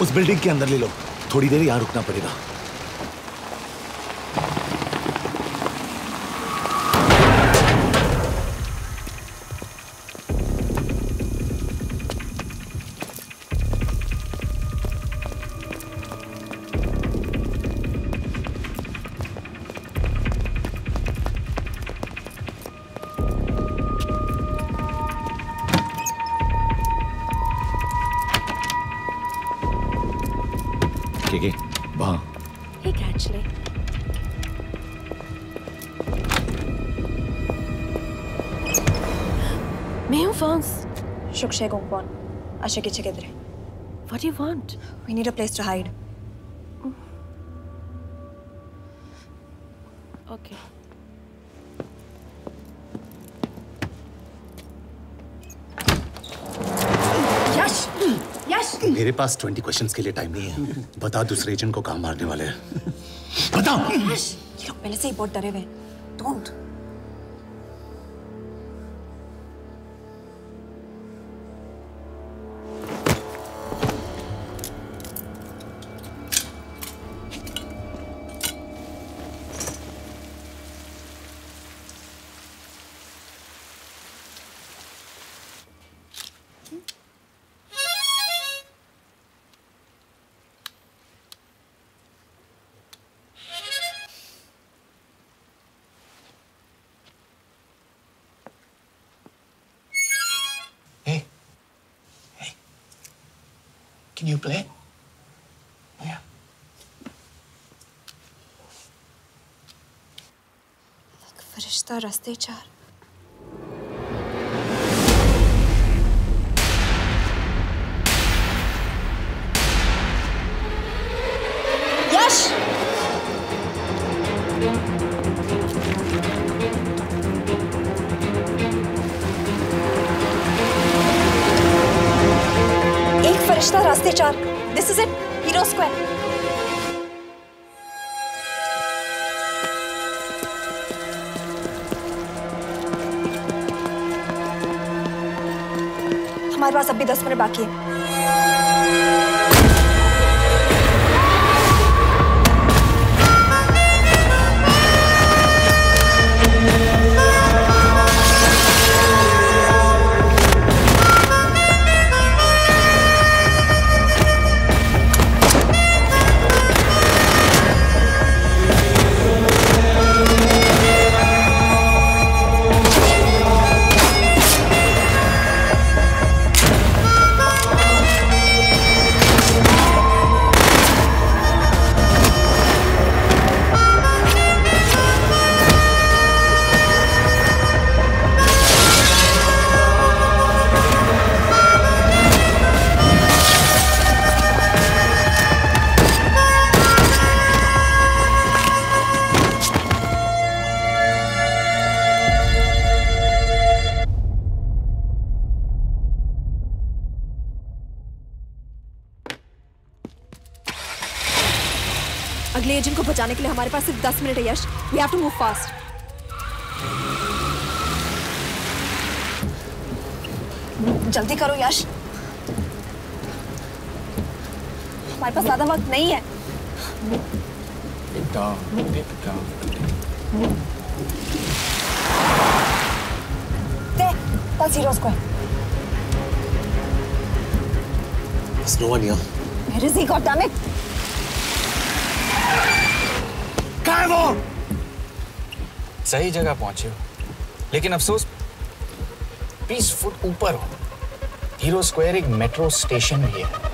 उस बिल्डिंग के अंदर ले लो। थोड़ी देर यहां रुकना पड़ेगा। वहाँ Hey, actually. मैं हूँ Fons. Shukshay Gongpon. Asha kiche kidre. What do you want? We need a place to hide. Okay. यश मेरे पास 20 क्वेश्चंस के लिए टाइम नहीं है। बता दूसरे एजेंट को कहाँ मारने वाले हैं। बता। यश ये लोग पहले से ही बहुत डरे हुए हैं। Don't. Can you play? Yeah. फरिश्ता रास्ते चार। यश! एक फरिश्ता रास्ते चार। This is it. Hero Square. हमारे पास अभी 10 मिनट बाकी है। अगले एजेंट को बचाने के लिए हमारे पास सिर्फ 10 मिनट है यश। We have to move fast. जल्दी करो यश। हमारे पास ज्यादा वक्त नहीं है। Pulse Hero Square. There's no one here. Where is he? God damn it! कहाँ है वो? सही जगह पहुंचे हो, लेकिन अफसोस 20 फुट ऊपर हो। हीरो स्क्वायर एक मेट्रो स्टेशन भी है।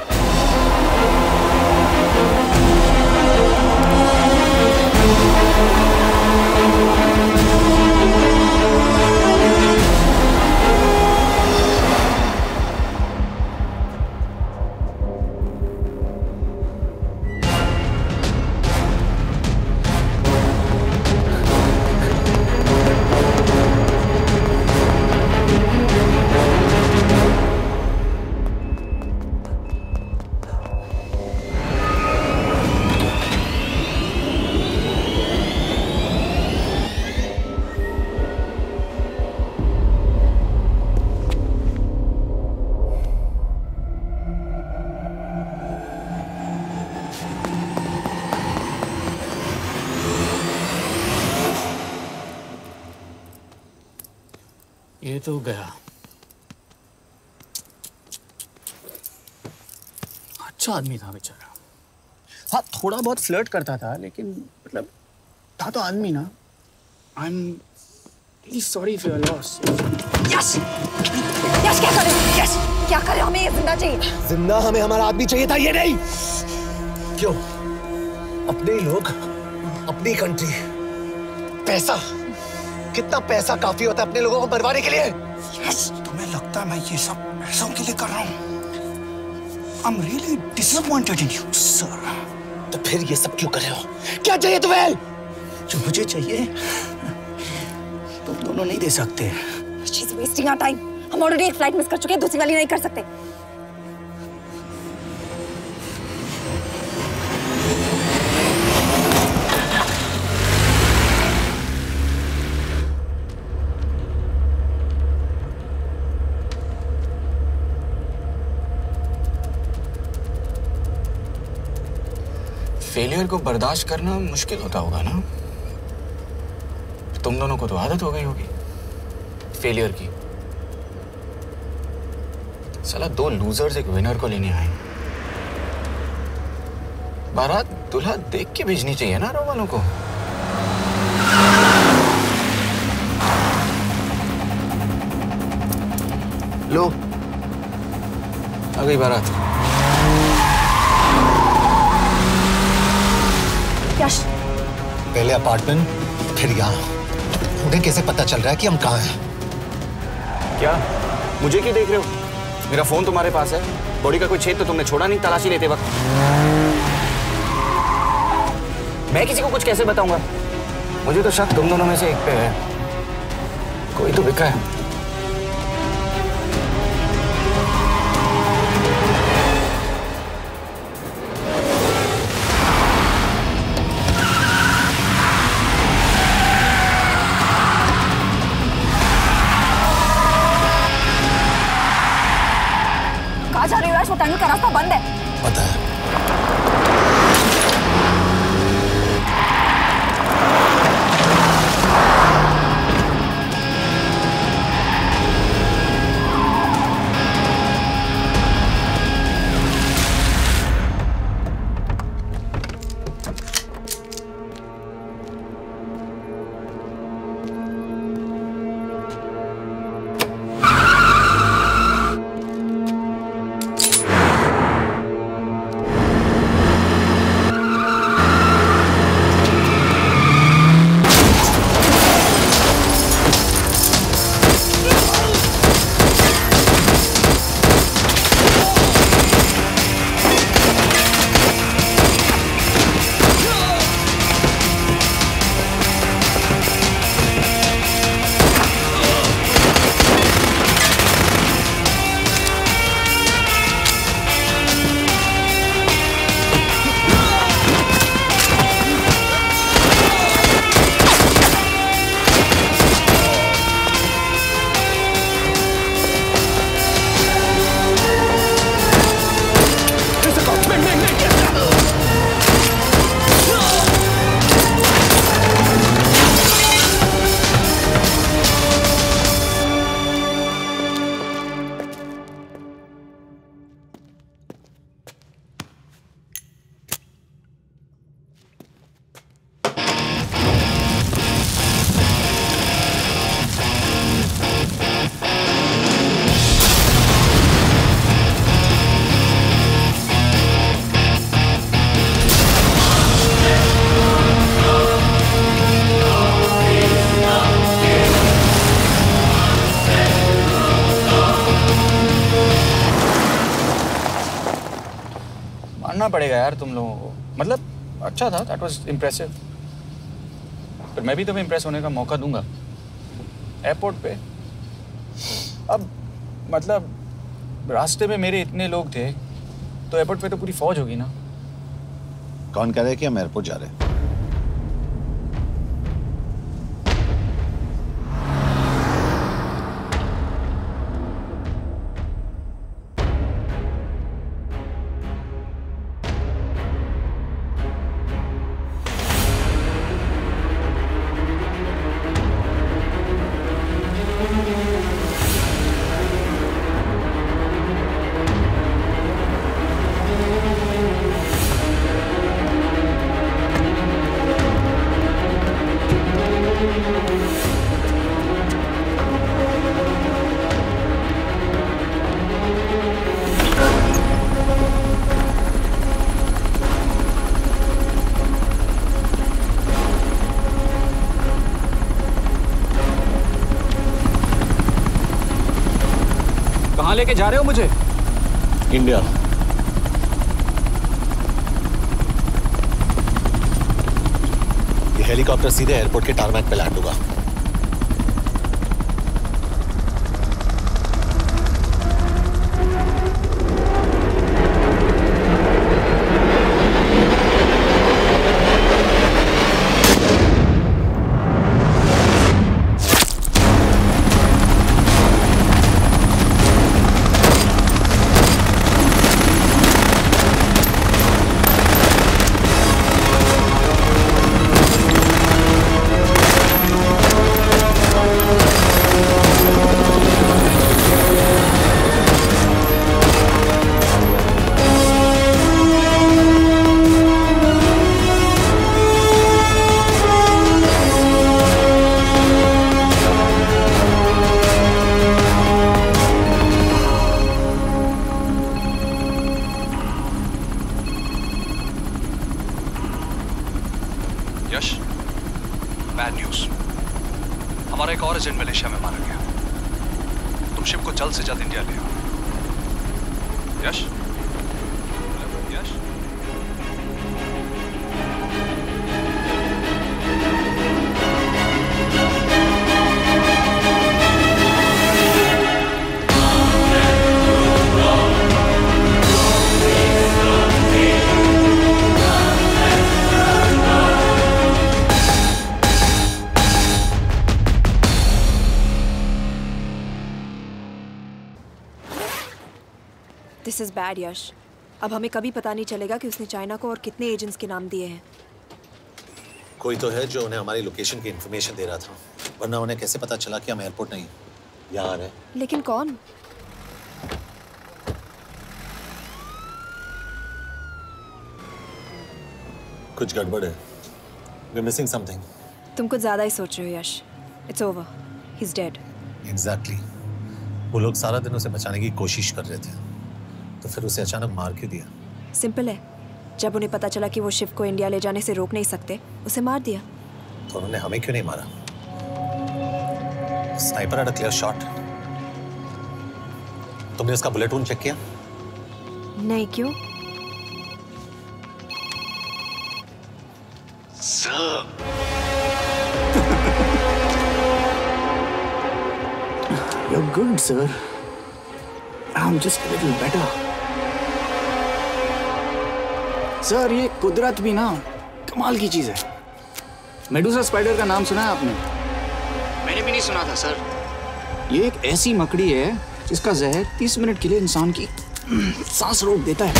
ये तो गया। अच्छा आदमी था बेचारा। हाँ, थोड़ा बहुत फ्लर्ट करता था, लेकिन मतलब था तो आदमी ना। I'm really sorry for your loss. यश! यश क्या करे? यश क्या करे? हमें ये जिंदा चाहिए। जिंदा हमें हमारा आदमी चाहिए था, ये नहीं। क्यों? अपने ही लोग, अपनी कंट्री, पैसा। कितना पैसा काफी होता है अपने लोगों को मरवाने के लिए? यस, तुम्हें लगता है मैं ये सब पैसों के लिए कर रहा हूँ? I'm really disappointed in you, sir. तो फिर ये सब क्यों कर रहे हो? क्या चाहिए तुम्हें? जो मुझे चाहिए, तुम दोनों नहीं दे सकते। She's wasting our time. हम ऑलरेडी एक फ्लाइट मिस कर चुके हैं, दूसरी वाली नहीं कर सकते। फेलियर को बर्दाश्त करना मुश्किल होता होगा ना? तुम दोनों को तो आदत हो गई होगी फेलियर की। साला 2 लूजर्स एक विनर को लेने आए। बारात दूल्हा देख के भेजनी चाहिए ना रो वालों को। लो, आ गई बारात। यश, पहले अपार्टमेंट, फिर यहाँ। उन्हें कैसे पता चल रहा है कि हम कहाँ हैं? क्या मुझे क्यों देख रहे हो? मेरा फोन तुम्हारे पास है। बॉडी का कोई छेद तो तुमने छोड़ा नहीं तलाशी लेते वक्त। मैं किसी को कुछ कैसे बताऊंगा? मुझे तो शक तुम दोनों में से एक पे है। कोई तो बिका है। कहाँ जा रही हो यश? वो टनल का रास्ता बंद है। पता है। पड़ेगा यार तुम लोगों को। मतलब अच्छा था, दैट वाज इम्प्रेसिव। पर मैं भी तुम्हें इम्प्रेस होने का मौका दूंगा एयरपोर्ट पे। अब मतलब रास्ते में मेरे इतने लोग थे तो एयरपोर्ट पे तो पूरी फौज होगी ना। कौन कह रहा है कि हम एयरपोर्ट जा रहे हैं? कहाँ लेके जा रहे हो मुझे? इंडिया। ये हेलीकॉप्टर सीधे एयरपोर्ट के टारमैक पे लैंड होगा। यश, बैड न्यूज। हमारा एक और एजेंट मलेशिया में मारा गया। तुम शिव को जल्द से जल्द इंडिया ले आओ। यश, यश। दिस इज बैड यश। अब हमें कभी पता नहीं चलेगा कि उसने चाइना को और कितने एजेंट्स के नाम दिए हैं। कोई तो है जो उन्हें हमारी लोकेशन की इन्फॉर्मेशन दे रहा था, वरना उन्हें कैसे पता चला कि हम एयरपोर्ट नहीं यहाँ आ रहे हैं? लेकिन कौन? कुछ गड़बड़ है। We're missing something. तुम कुछ ज्यादा ही सोच रहे हो यश। It's over. He's dead. Exactly. वो लोग सारा दिन उसे बचाने की कोशिश कर रहे थे, तो फिर उसे अचानक मार क्यों दिया? सिंपल है, जब उन्हें पता चला कि वो शिव को इंडिया ले जाने से रोक नहीं सकते, उसे मार दिया। तो उन्होंने हमें क्यों नहीं मारा? Sniper had a clear shot. तुमने उसका बुलेट वूंड चेक किया? नहीं, क्यों? Sir. You're good, sir. I'm just a little better. Sir, ये कुदरत भी ना कमाल की चीज है। मेडुसा स्पाइडर का नाम सुना है आपने? मैंने भी नहीं सुना था सर। ये एक ऐसी मकड़ी है जिसका जहर 30 मिनट के लिए इंसान की सांस रोक देता है।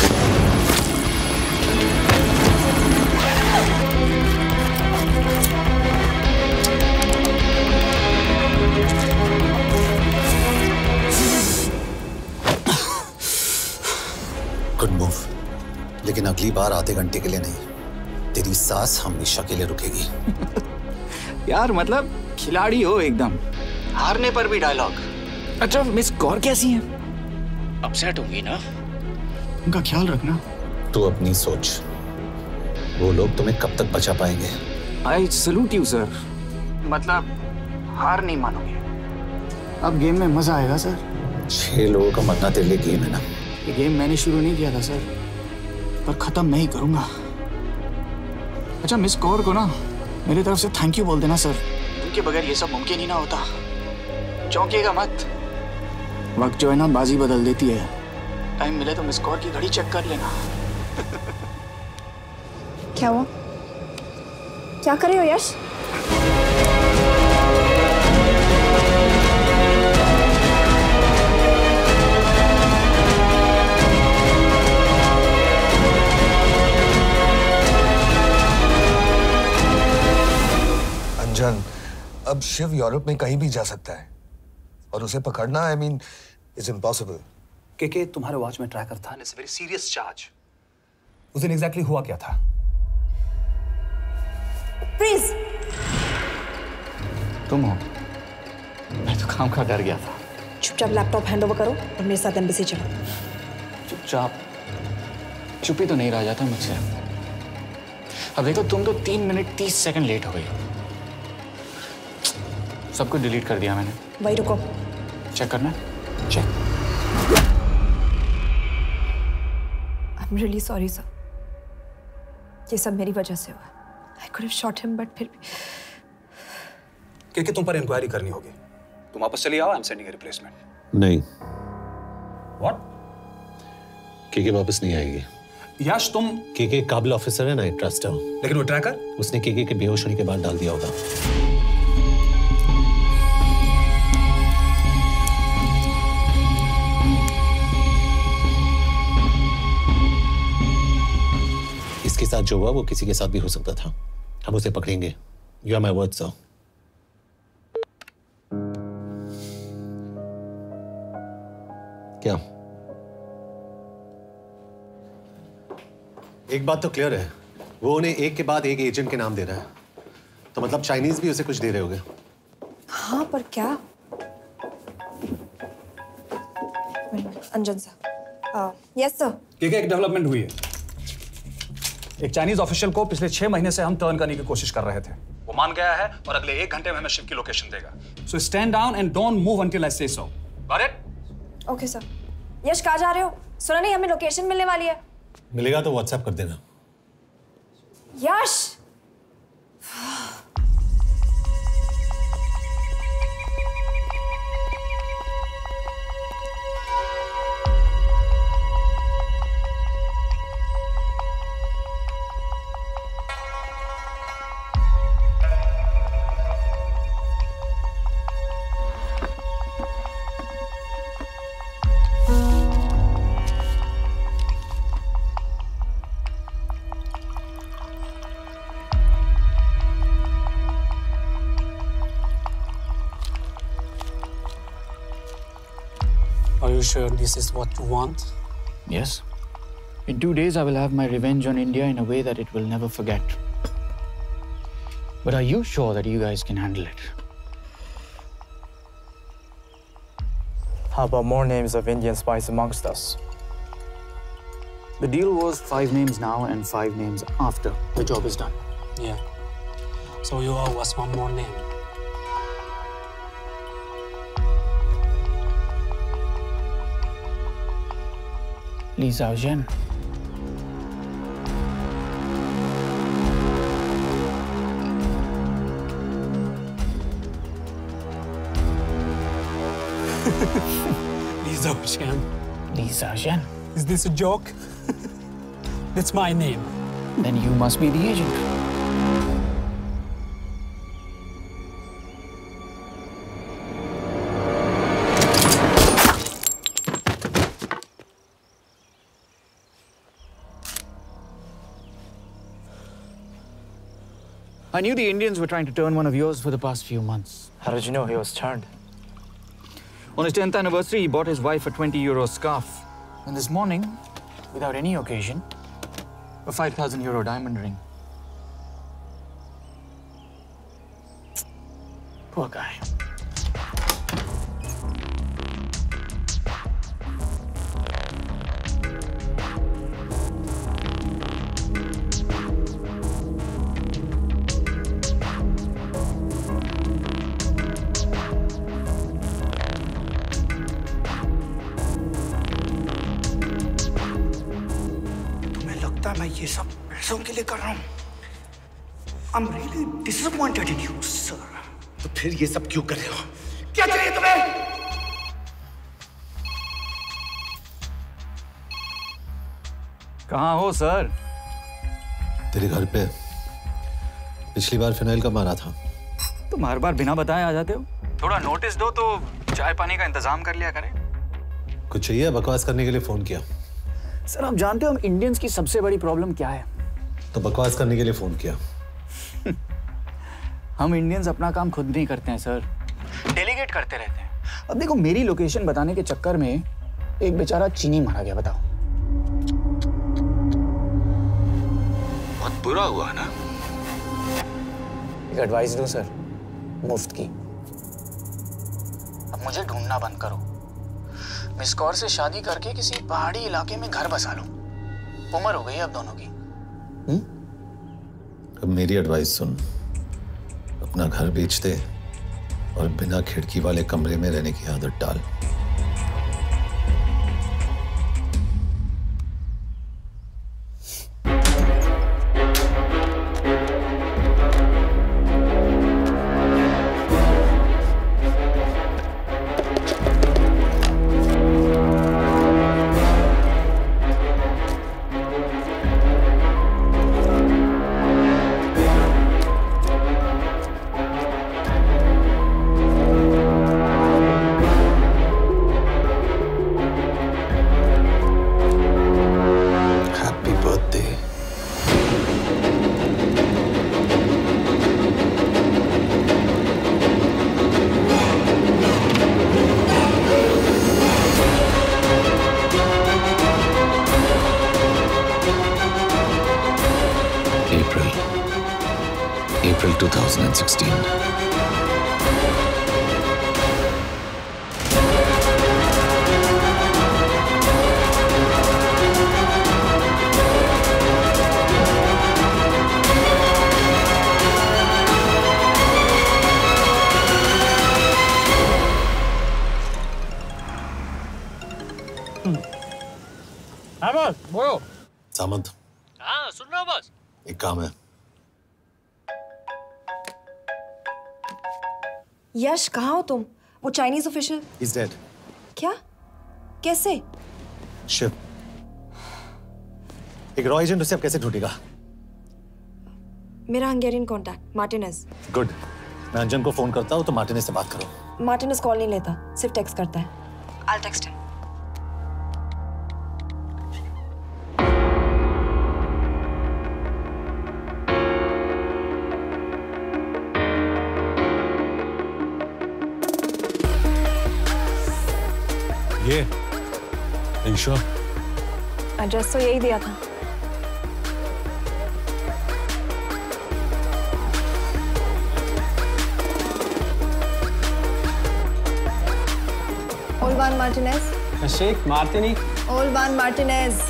गुड मूव, लेकिन अगली बार आधे घंटे के लिए नहीं, तेरी सांस हमेशा के लिए रुकेगी। यार मतलब खिलाड़ी हो एकदम, हारने पर भी डायलॉग। अच्छा, मिस कौर कैसी हैं? अपसेट होंगी ना? उनका ख्याल रखना। तू अपनी सोच, वो लोग तुम्हें कब तक बचा पाएंगे? I salute you sir. मतलब हार नहीं मानोगे। अब गेम में मजा आएगा सर। 6 लोगों का मरना तेरे लिए गेम है ना? ये गेम मैंने शुरू नहीं किया था सर, पर खत्म नहीं करूंगा। अच्छा, मिस कौर को ना मेरी तरफ से थैंक यू बोल देना सर। उनके बगैर ये सब मुमकिन ही ना होता। चौंकिएगा मत, वक्त जो है ना बाजी बदल देती है। टाइम मिले तो मिस कौर की घड़ी चेक कर लेना। क्या हुआ? क्या कर रहे हो यश? अंजन, अब शिव यूरोप में कहीं भी जा सकता है और उसे पकड़ना आई मीन इज इम्पॉसिबल। के तुम्हारे वॉच में ट्रैकर था, इट्स वेरी सीरियस चार्ज। उस दिन एग्जैक्टली हुआ क्या था? प्लीज। तुम हो? मैं तो काम का डर गया था। चुपचाप लैपटॉप हैंड ओवर करो और मेरे साथ एम्बेसी चलो। चुपचाप? चुप ही तो नहीं रहा जाता मुझसे। अब देखो, तुम तो 3 मिनट 30 सेकंड लेट हो गई। सब कुछ डिलीट कर दिया मैंने। वही रुको, चेक करना। Check. I am really sorry sir, ये सब मेरी वजह से हुआ। I could have shot him, but फिर कि तुम पर इंक्वायरी करनी होगी। तुम वापस चली आओ, I am sending a replacement. नहीं। व्हाट? के वापस नहीं आएगी। यश, तुम के काबिल ऑफिसर है ना, आई ट्रस्ट है। लेकिन वो ट्रैकर उसने के बेहोश होने के बाद डाल दिया होगा। इसके साथ जो हुआ वो किसी के साथ भी हो सकता था। हम उसे पकड़ेंगे। You are my word sir. क्या? एक बात तो क्लियर है, वो उन्हें एक के बाद एक एजेंट के नाम दे रहा है, तो मतलब चाइनीज भी उसे कुछ दे रहे होंगे। हाँ, पर क्या? अंजन सर। Yes sir. एक डेवलपमेंट हुई है। एक चाइनीज ऑफिशियल को पिछले 6 महीने से हम टर्न करने की कोशिश कर रहे थे। वो मान गया है और अगले 1 घंटे में हमें शिप की लोकेशन देगा। So stand down and don't move until I say so. Got it? Okay sir. Yash, कहाँ जा रहे हो? सुना नहीं हमें लोकेशन मिलने वाली है। मिलेगा तो व्हाट्सएप कर देना। यश! Are you sure this is what you want? Yes. In 2 days, I will have my revenge on India in a way that it will never forget. But are you sure that you guys can handle it? How about more names of Indian spies amongst us? The deal was 5 names now and 5 names after the job is done. Yeah. So you owe us one more name. Li Xiaozhen. Li Xiaozhen. Li Xiaozhen. Is this a joke? That's my name. Then you must be the agent. I knew the Indians were trying to turn one of yours for the past few months. How did you know he was turned? On his 10th anniversary, he bought his wife a 20-euro scarf. And this morning, without any occasion, a 5,000-euro diamond ring. Poor guy. मैं ये सब पैसों के लिए कर रहा हूँ। I'm really disappointed in you, sir. तो फिर ये सब क्यों कर रहे हो? क्या चाहिए तुम्हें? कहाँ हो सर? तेरे घर पे। पिछली बार फिनाइल कब मारा था? तुम हर बार बिना बताए आ जाते हो। थोड़ा नोटिस दो तो चाय पानी का इंतजाम कर लिया करें। कुछ चाहिए? बकवास करने के लिए फोन किया। सर आप जानते हो हम इंडियंस की सबसे बड़ी प्रॉब्लम क्या है? तो बकवास करने के लिए फोन किया। हम इंडियंस अपना काम खुद नहीं करते हैं सर, डेलीगेट करते रहते हैं। अब देखो मेरी लोकेशन बताने के चक्कर में एक बेचारा चीनी मारा गया, बताओ। बहुत बुरा हुआ ना? एक एडवाइस दूं सर, मुफ्त की। अब मुझे ढूंढना बंद करो। मिस कौर से शादी करके किसी पहाड़ी इलाके में घर बसा लो। उम्र हो गई अब दोनों की। अब मेरी एडवाइस सुन, अपना घर बेच दे और बिना खिड़की वाले कमरे में रहने की आदत डाल। April 2016. सामंत, हाँ सुन रहा हूँ बॉस। एक काम है। यश कहाँ हो तुम? वो चाइनीज ऑफिशियल He's dead. क्या? कैसे? शिव, एक रॉ एजेंट उसे अब कैसे ढूंढेगा? मेरा हंगेरियन कॉन्टैक्ट मार्टिनेज। गुड, मैं अंजन को फोन करता हूँ तो मार्टिनेज से बात करो। मार्टिनेज कॉल नहीं लेता, सिर्फ टेक्स्ट करता है। I'll text him. ये इंश्योर एड्रेस तो यही दिया था। Olvan Martinez. Sheikh Martini. Olvan Martinez.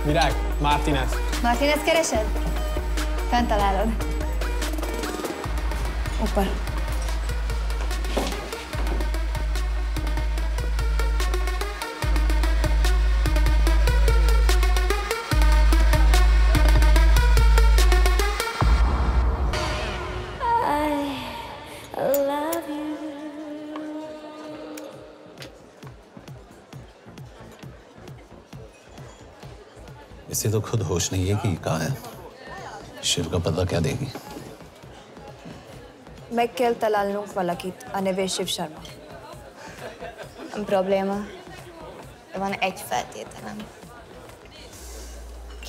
Virág Martinez. Martinez keresed? Fent találod. ऊपर। इसे तो खुद होश नहीं है कि कहाँ है। शिव का पता क्या देगी? मैं केल talalnunk valakit, a neve Shiv Sharma. Probléma. Van egy feltételem.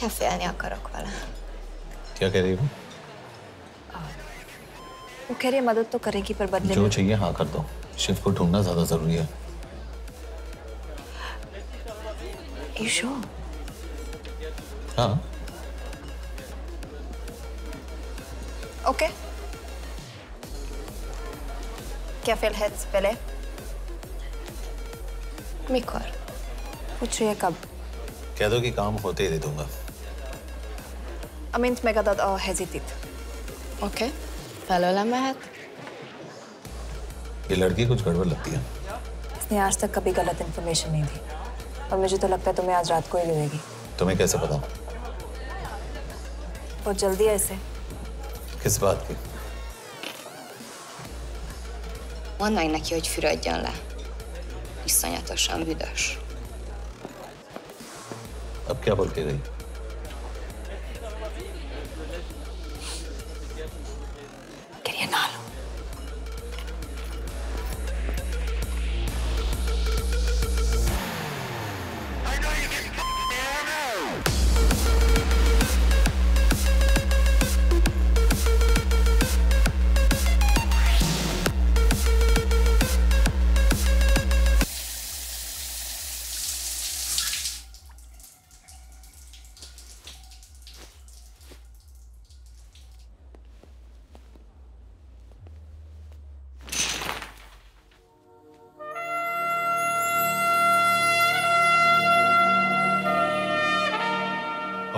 Kefélni akarok vele. क्या कह रही है वो? वो कह रही है मदद तो करेगी पर बदले जो में चाहिए हाँ कर दो। शिव को ढूंढना ज्यादा जरूरी है। You sure? हाँ। Okay. क्या félhetsz vele? Mikor? पूछ रही है कब? कह दो कि काम होते ही दे दूंगा। Amint megadod a hezitit. Oké. Felőlem mehet? ये लड़की कुछ गड़बड़ लगती है। इसने आज तक कभी गलत इन्फॉर्मेशन नहीं दी और मुझे तो लगता है तुम्हें आज रात को ही मिलेगी। तुम्हें कैसे पता? बहुत जल्दी है इसे। किस बात की? Mondd meg neki, hogy fürödjön le. Iszonyatosan büdös. अब क्या बोल के गई? करिए नाल।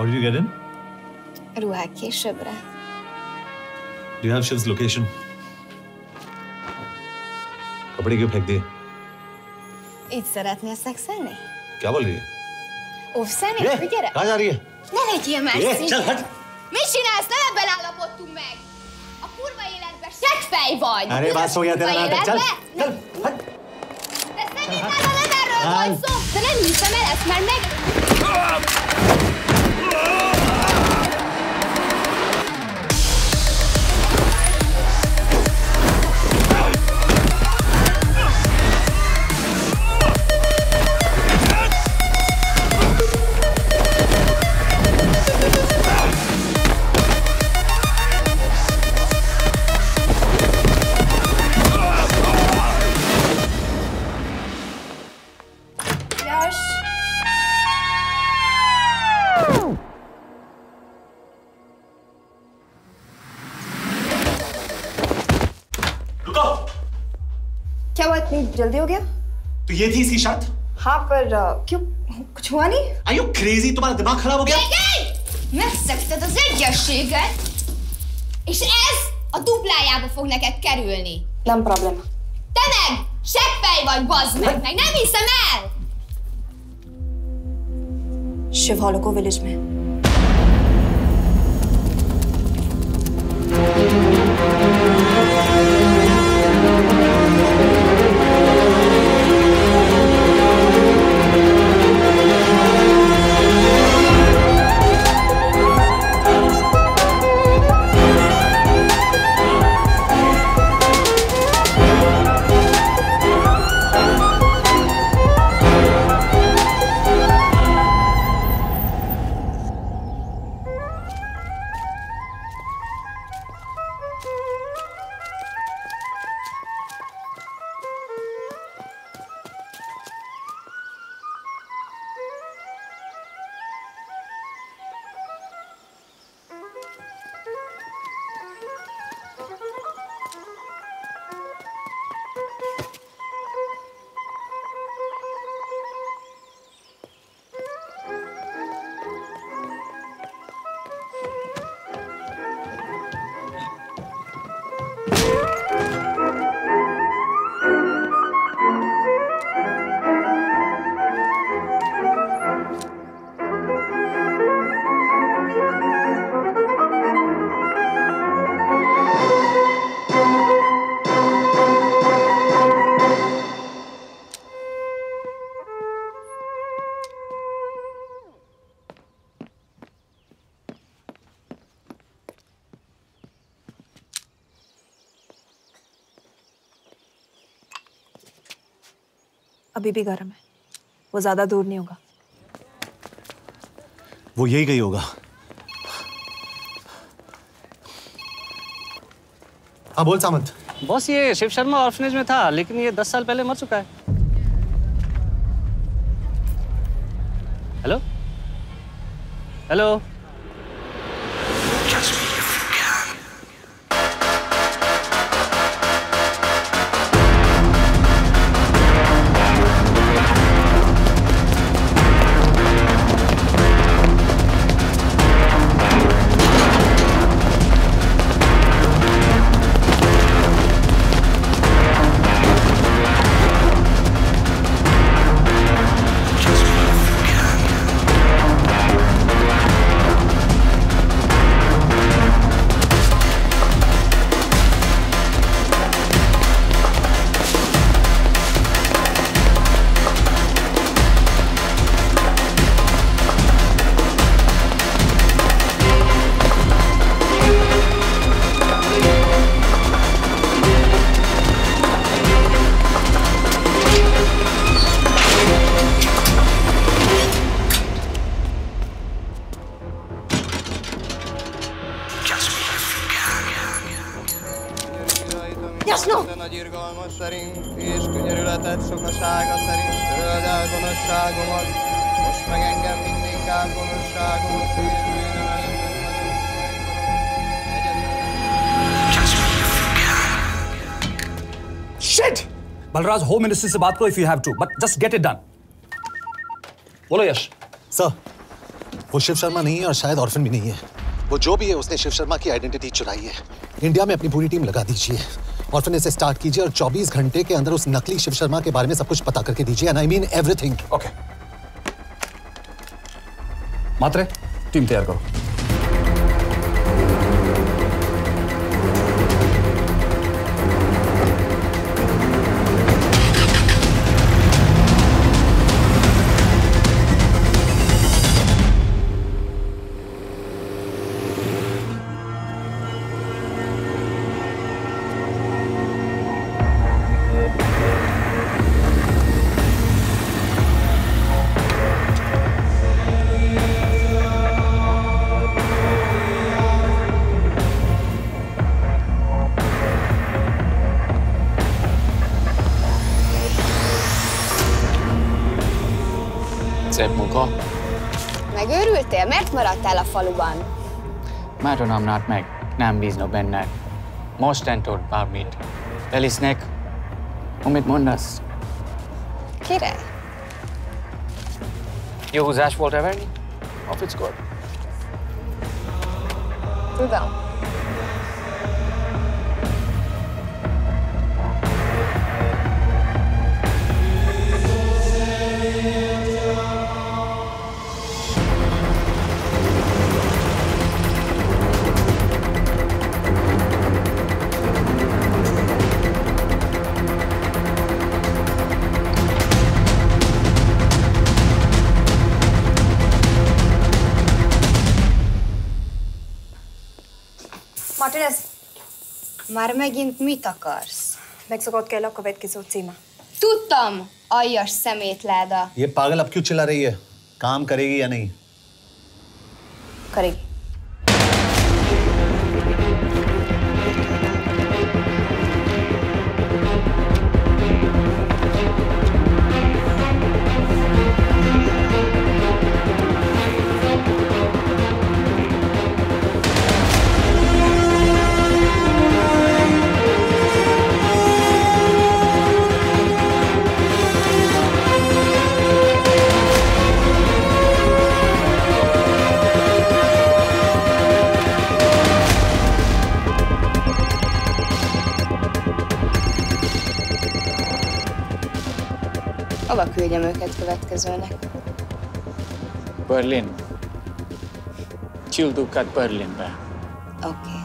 How did you get in? Ruhák későbbre. Do you have Shiv's location? कपड़े क्यों फेंक दिए? Így szeretnél szexelni? क्या बोल रही है? Óvszeni? ये, Gyere! कहाँ जा रही है? Ne legyél már ये, szíves! चल हट! Mit csinálsz? Nem ebben állapodtunk meg! A kurva életben seggfej vagy! अरे बात हो गया तेरा नाटक, चल! चल, हट! De szerintem nem erről van szó! De nem hiszem el, ezt már meg... क्या हुआ? इतनी जल्दी हो गया? तो ये थी इसकी शर्त? हाँ पर क्यों? कुछ हुआ नहीं? Are you crazy? तुम्हारा दिमाग खराब हो गया? Megszegted az egyességet, és ez a duplájába fog neked kerülni. Nem probléma. Te meg seggfej vagy, bazd meg nem hiszem el! Shiv हॉलो को विलेज में अभी भी गर्म है, वो ज्यादा दूर नहीं होगा। वो यही गई होगा। हाँ बोल सामंत। बॉस ये शिव शर्मा ऑर्फनेज में था, लेकिन ये 10 साल पहले मर चुका है। Hello hello. Balraj, home ministry से बात करो if you have to, but just get it done. बोलो यश। सर, वो शिव शर्मा नहीं है और शायद ऑर्फन भी नहीं है। वो जो भी है उसने शिव शर्मा की आइडेंटिटी चुराई है। इंडिया में अपनी पूरी टीम लगा दीजिए, ऑर्फनेज से स्टार्ट कीजिए और 24 घंटे के अंदर उस नकली शिव शर्मा के बारे में सब कुछ पता करके दीजिए। And I mean everything. Okay. Matre, team तैयार करो। Szép munka. Megőrültél? Miért maradtál a faluban? Már nem nárt meg. Nem bíznak benned. Mostantól bármit. Elisznek. Amit mondasz? Király. Jó húzás volt Everni? Off it's good. Tudom. Martinez, Már megint mit akarsz? megszokott kell a következő címe. Tudtam, aljas szemétláda. ये पागल अब क्यों चिल्ला रही है? काम करेगी या नहीं? करेगी। Hova küldjem őket következőnek? Berlin. Küldőket Berlinbe. Oké.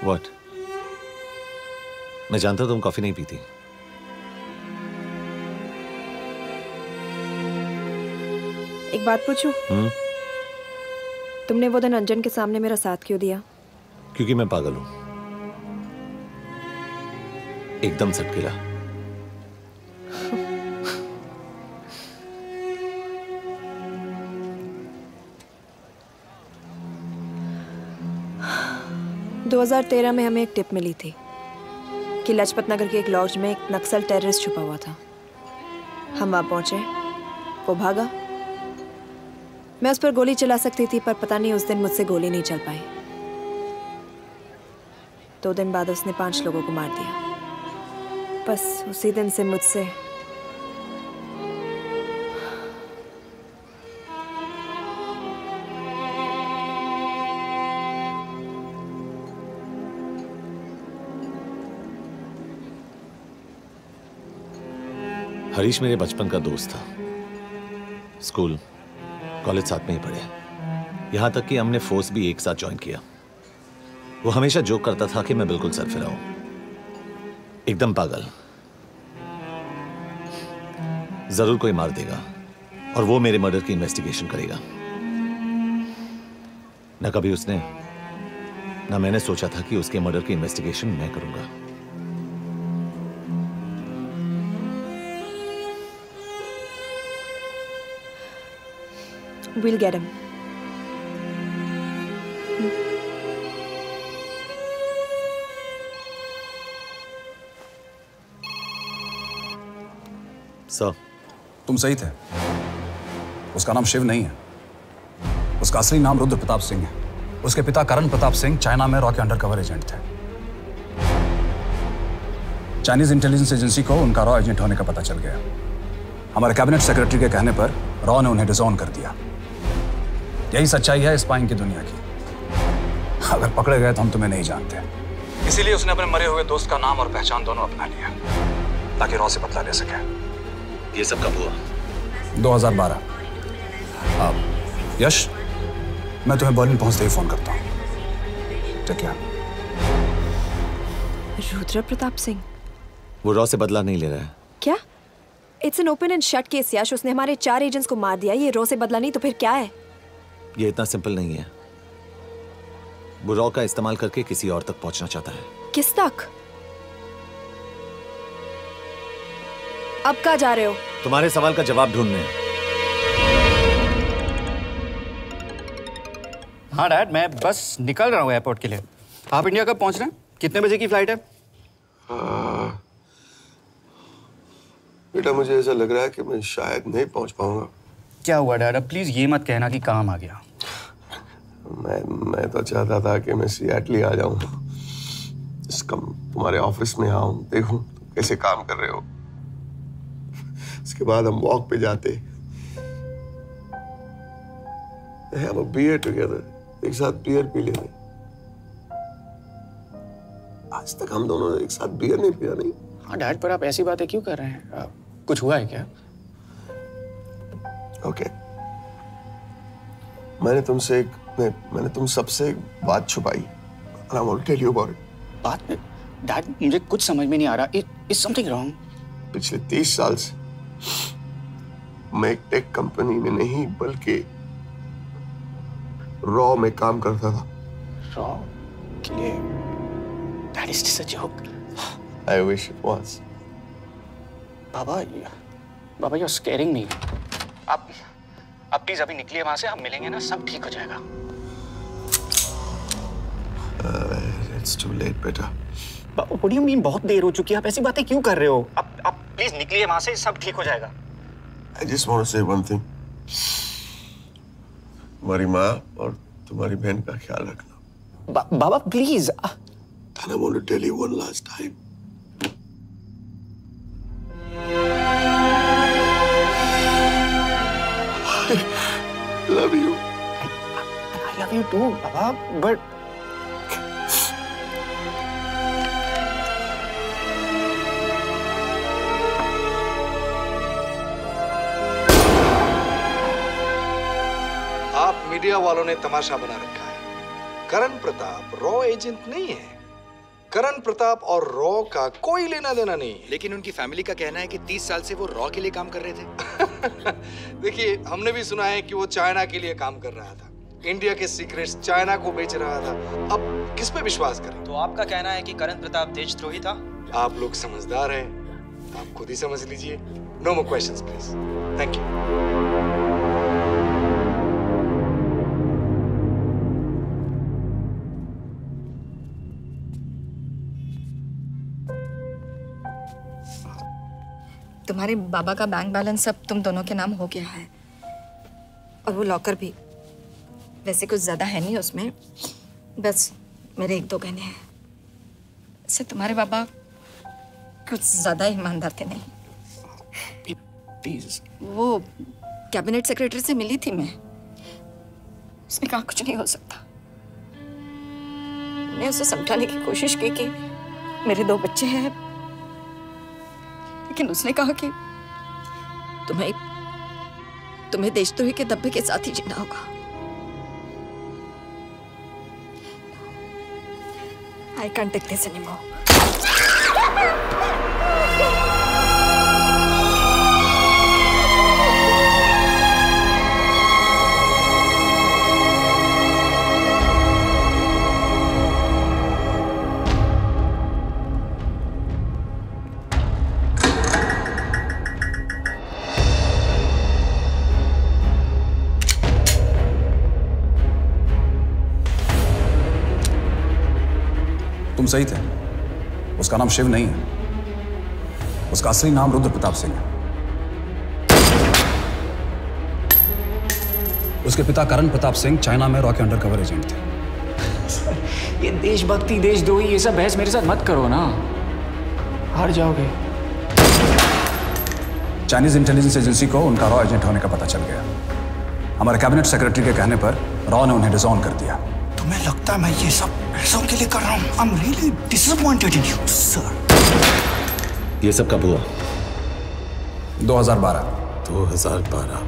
What? मैं जानता हूं तुम कॉफी नहीं पीती। एक बात पूछूं? तुमने वो दिन अंजन के सामने मेरा साथ क्यों दिया? क्योंकि मैं पागल हूं, एकदम सटकेला। दो 2013 में हमें एक टिप मिली थी कि लाजपत नगर के एक लॉज में एक नक्सल टेररिस्ट छुपा हुआ था। हम वहां पहुंचे, वो भागा। मैं उस पर गोली चला सकती थी, पर पता नहीं उस दिन मुझसे गोली नहीं चल पाई। 2 दिन बाद उसने 5 लोगों को मार दिया। बस उसी दिन से मुझसे हरीश मेरे बचपन का दोस्त था। स्कूल कॉलेज साथ में ही पढ़े, यहां तक कि हमने फोर्स भी एक साथ ज्वाइन किया। वो हमेशा जोक करता था कि मैं बिल्कुल सरफिरा हूं, एकदम पागल। जरूर कोई मार देगा और वो मेरे मर्डर की इन्वेस्टिगेशन करेगा। न कभी उसने न मैंने सोचा था कि उसके मर्डर की इन्वेस्टिगेशन मैं करूंगा। We'll get him. सर, तुम सही थे। उसका नाम शिव नहीं है, उसका असली नाम रुद्र प्रताप सिंह है। उसके पिता करण प्रताप सिंह चाइना में रॉ के अंडरकवर एजेंट थे। चाइनीज इंटेलिजेंस एजेंसी को उनका रॉ एजेंट होने का पता चल गया। हमारे कैबिनेट सेक्रेटरी के कहने पर रॉ ने उन्हें डिसऑन कर दिया। यही सच्चाई है स्पाइंग की दुनिया की। अगर पकड़े गए तो हम तुम्हें नहीं जानते, इसीलिए उसने अपने मरे हुए दोस्त का नाम और पहचान दोनों अपना लिया ताकि रॉ से बदला ले सके। ये सब कब हुआ? 2012। अब यश, मैं तुम्हें बर्लिन पहुंचते ही फोन करता हूँ। ठीक है। रुद्र प्रताप सिंह वो रॉ से बदला नहीं ले रहा है। क्या? It's an open and shut case Yash. उसने हमारे 4 एजेंट्स को मार दिया। ये रॉ से बदला नहीं तो फिर क्या है? ये इतना सिंपल नहीं है। वो रॉ का इस्तेमाल करके किसी और तक पहुंचना चाहता है। किस तक? अब कहाँ जा रहे हो? तुम्हारे सवाल का जवाब ढूंढने। हाँ डैड, मैं बस निकल रहा हूँ एयरपोर्ट के लिए। आप इंडिया कब पहुंच रहे हैं? कितने बजे की फ्लाइट है? बेटा मुझे ऐसा लग रहा है कि मैं शायद नहीं पहुंच पाऊंगा। क्या हुआ डैड? अब प्लीज ये मत कहना कि काम आ गया। मैं तो चाहता था कि मैं सिएटल आ जाऊं, तुम्हारे ऑफिस में आऊं, देखूं तुम कैसे काम कर रहे हो। उसके बाद हम वॉक पे जाते, have a beer together, एक साथ बियर पी लेते। आज तक हम दोनों एक साथ बियर नहीं पिया। नहीं। हाँ डैड, पर आप ऐसी बातें क्यों कर रहे हैं? कुछ हुआ है क्या? ओके। मैंने तुम सबसे एक बात छुपाई। And I want to tell you about it. बात? डैड, मुझे कुछ समझ में नहीं आ रहा। Is something wrong? पिछले 30 साल से मैं एक टेक कंपनी में नहीं बल्कि रॉ में काम करता था। रॉ के लिए? That is just a joke. I wish it was. Baba, you're scaring me. आप प्लीज अभी निकलिए वहां से। आप मिलेंगे ना, सब ठीक हो जाएगा। It's too late, बेटा। What do you mean बहुत देर हो चुकी है? आप ऐसी बातें क्यों कर रहे हो? आप प्लीज निकलिए वहां से, सब ठीक हो जाएगा। I just want to say one thing. तुम्हारी माँ और तुम्हारी बहन का ख्याल रखना। बाबा please. And I want to tell you one last time. I love you. I love you too, Baba, but आप मीडिया वालों ने तमाशा बना रखा है। करण प्रताप रॉ एजेंट नहीं है। करण प्रताप और रॉ का कोई लेना देना नहीं है। लेकिन उनकी फैमिली का कहना है कि 30 साल से वो रॉ के लिए काम कर रहे थे। देखिए, हमने भी सुना है कि वो चाइना के लिए काम कर रहा था, इंडिया के सीक्रेट्स चाइना को बेच रहा था। अब किस पे विश्वास करें? तो आपका कहना है कि करण प्रताप देशद्रोही था? आप लोग समझदार हैं, आप खुद ही समझ लीजिए। No more questions please. Thank you. तुम्हारे बाबा का बैंक बैलेंस अब तुम दोनों के नाम हो गया है, और वो लॉकर भी। वैसे कुछ ज्यादा है नहीं उसमें, बस मेरे 1-2 गहने हैं। वैसे तुम्हारे बाबा कुछ ज्यादा ईमानदार थे नहीं। प्लीज। वो कैबिनेट सेक्रेटरी से मिली थी मैं, उसने कहा कुछ नहीं हो सकता। मैंने उसे समझाने की कोशिश की कि मेरे 2 बच्चे हैं, लेकिन उसने कहा कि तुम्हें देशद्रोही के दब्बे के साथ ही जीना होगा। I can't take this anymore. तुम सही थे, उसका नाम शिव नहीं है, उसका असली नाम रुद्र प्रताप सिंह है। उसके पिता करण प्रताप सिंह चाइना में रॉ के अंडरकवर एजेंट थे। ये देशभक्ति देशद्रोही ये सब बहस मेरे साथ मत करो ना, हार जाओगे। चाइनीज इंटेलिजेंस एजेंसी को उनका रॉ एजेंट होने का पता चल गया। हमारे कैबिनेट सेक्रेटरी के कहने पर रॉ ने उन्हें डिसऑन कर दिया। तुम्हें लगता है मैं ये सब पैसों के लिए कर रहा हूँ? I'm really disappointed in you, sir. ये सब कब हुआ? 2012। 2012।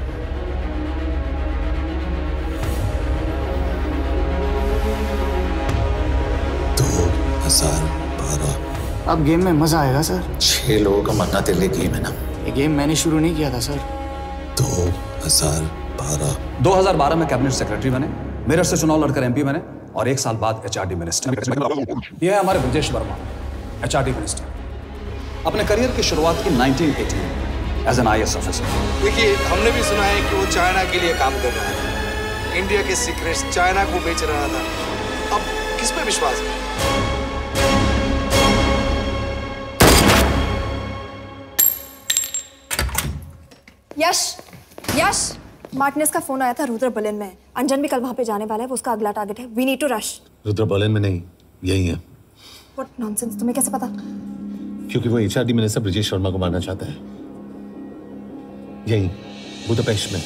अब गेम में मजा आएगा सर। 6 लोगों का मरना तेरे लिए गेम है ना? ये गेम मैंने शुरू नहीं किया था सर। 2012 में कैबिनेट सेक्रेटरी बने, मेरठ से चुनाव लड़कर एमपी बने, और 1 साल बाद एचआरडी मिनिस्टर। ये है हमारे ब्रजेश वर्मा, एचआरडी मिनिस्टर। अपने करियर की शुरुआत की 1980 में एज एन IAS ऑफिसर। देखिए, हमने भी सुना है कि वो चाइना के लिए काम कर रहा था, इंडिया के सीक्रेट्स चाइना को बेच रहा था। अब किस पे विश्वास करें? यश, मार्टिनेज का फोन आया था, रुद्र बर्लिन में। अंजन भी कल वहां पे जाने वाला है, वो उसका अगला टारगेट है। We need to rush. Rudra Berlin में नहीं, यही है। व्हाट नॉनसेंस, तुम्हें कैसे पता? क्योंकि वो HRD मिनिस्टर ब्रजेश शर्मा को मारना चाहता है, यही बुदापेस्ट में।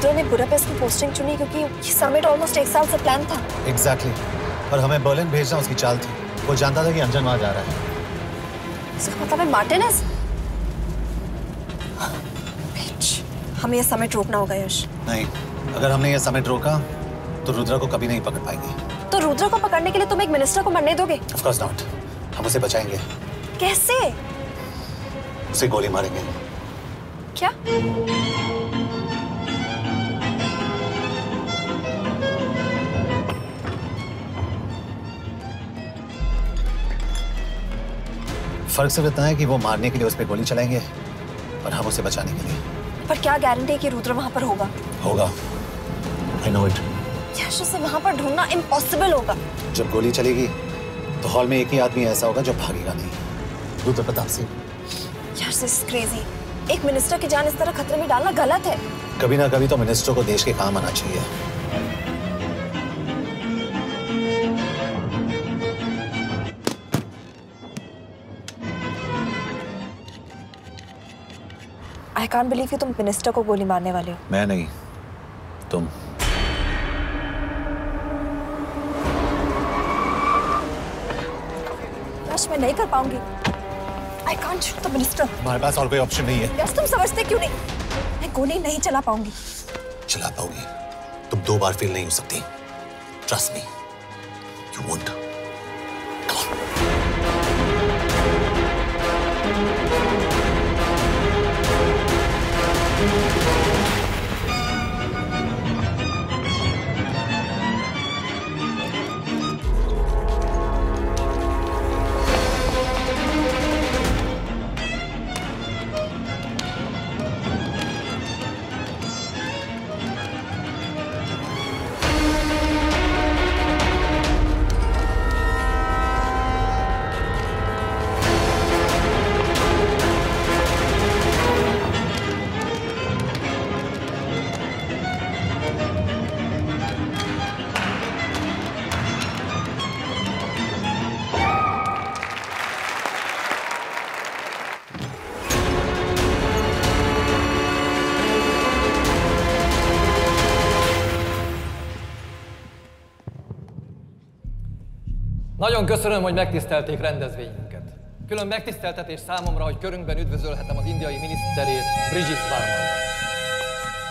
रुद्र ने बुडापेस्ट की पोस्टिंग चुनी क्योंकि ये समिट ऑलमोस्ट 1 साल से प्लान था। एग्जैक्टली। और हमें बर्लिन भेजना उसकी चाल थी। वो जानता था कि अंजन वहां जा रहा है। इसका मतलब है मार्टिनेज। हमें ये समिट रोकना होगा यश। नहीं, अगर हमने ये समिट रोका तो रुद्र को कभी नहीं पकड़ पाएंगे। तो रुद्र को पकड़ने के लिए तुम एक मिनिस्टर को मरने दोगे? Of course not. हम उसे बचाएंगे। कैसे? उसे गोली मारेंगे। क्या? फर्क सिर्फ इतना है कि वो मारने के लिए उस पर गोली चलाएंगे और हम उसे बचाने के लिए। पर क्या गारंटी है कि रुद्र वहां पर होगा? होगा। I know it. यश, उसे वहां पर ढूंढना इम्पॉसिबल होगा। जब गोली चलेगी तो हॉल में एक ही आदमी ऐसा होगा जो भागेगा नहीं। रुद्र प्रताप सिंह। यश, दिस इज क्रेजी। एक मिनिस्टर की जान इस तरह खतरे में डालना गलत है। कभी ना कभी तो मिनिस्टर को देश के काम आना चाहिए। I can't believe कि तुम मिनिस्टर को गोली मारने वाले हो। मैं नहीं, तुम। यश, मैं नहीं कर पाऊंगी। I can't shoot the minister। हमारे पास और कोई ऑप्शन नहीं है। यश, तुम समझते क्यों नहीं? मैं गोली नहीं चला पाऊंगी। चला पाओगी। तुम 2 बार फेल नहीं हो सकती। Trust me, you won't। Nagyon köszönöm, hogy megtisztelték rendezvényünket. Külön megtiszteltetés számomra, hogy körünkben üdvözölhetem az indiai miniszterét, Brigitte Varma.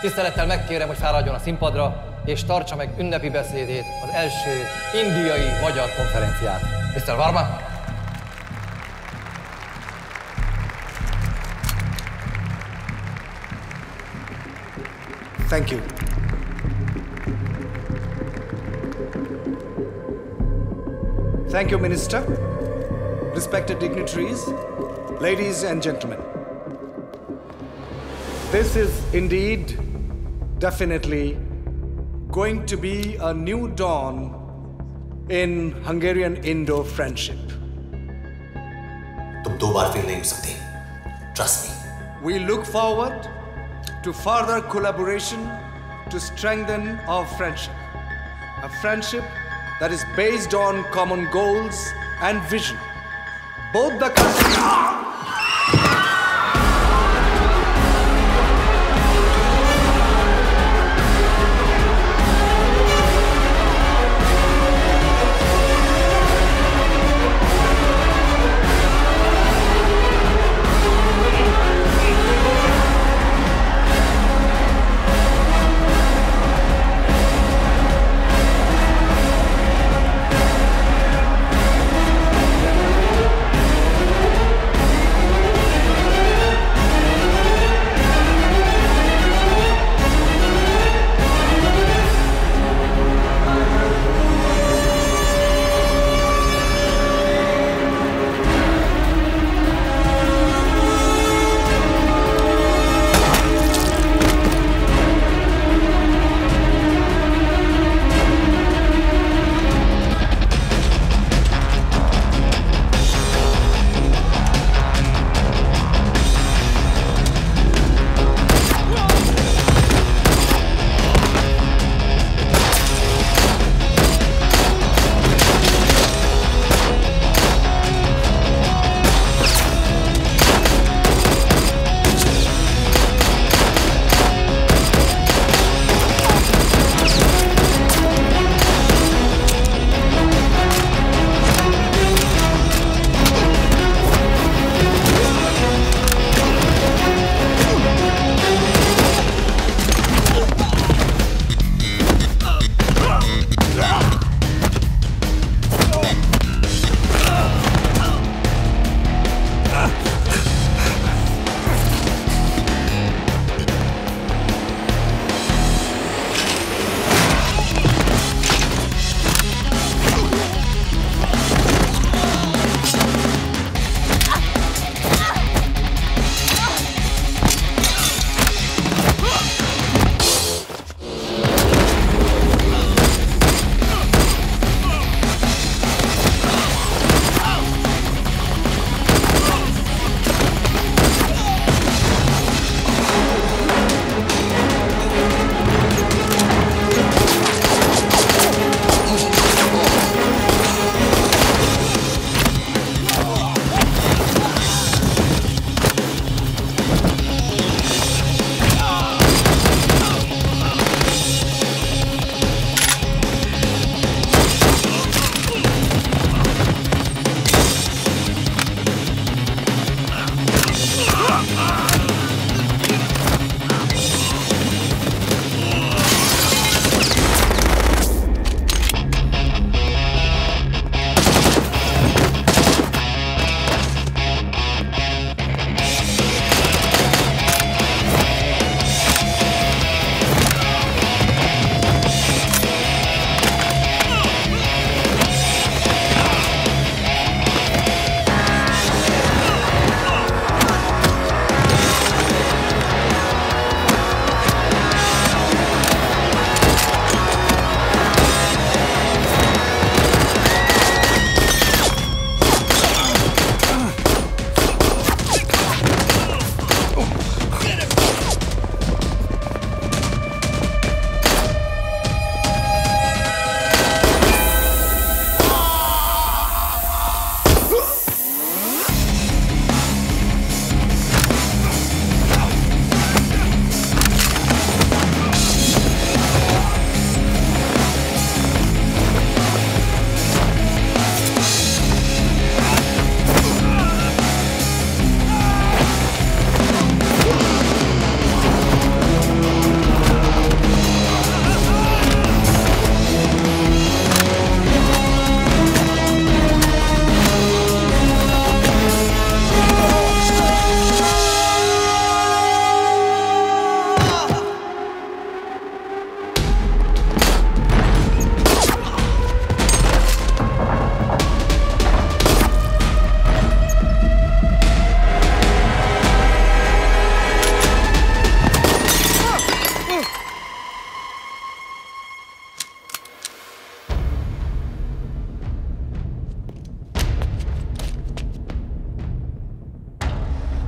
Tisztelettel megkérem, hogy fáradjon a színpadra, és tartsa meg ünnepi beszédét az első indiai-magyar konferenciát. Mr. Varma? Thank you. Thank you, Minister. Respected dignitaries, ladies and gentlemen. This is indeed, definitely, going to be a new dawn in Hungarian-Indo friendship. तुम 2 बार fail नहीं हो सकती। Trust me. We look forward to further collaboration to strengthen our friendship. A friendship that is based on common goals and vision. Both the countries...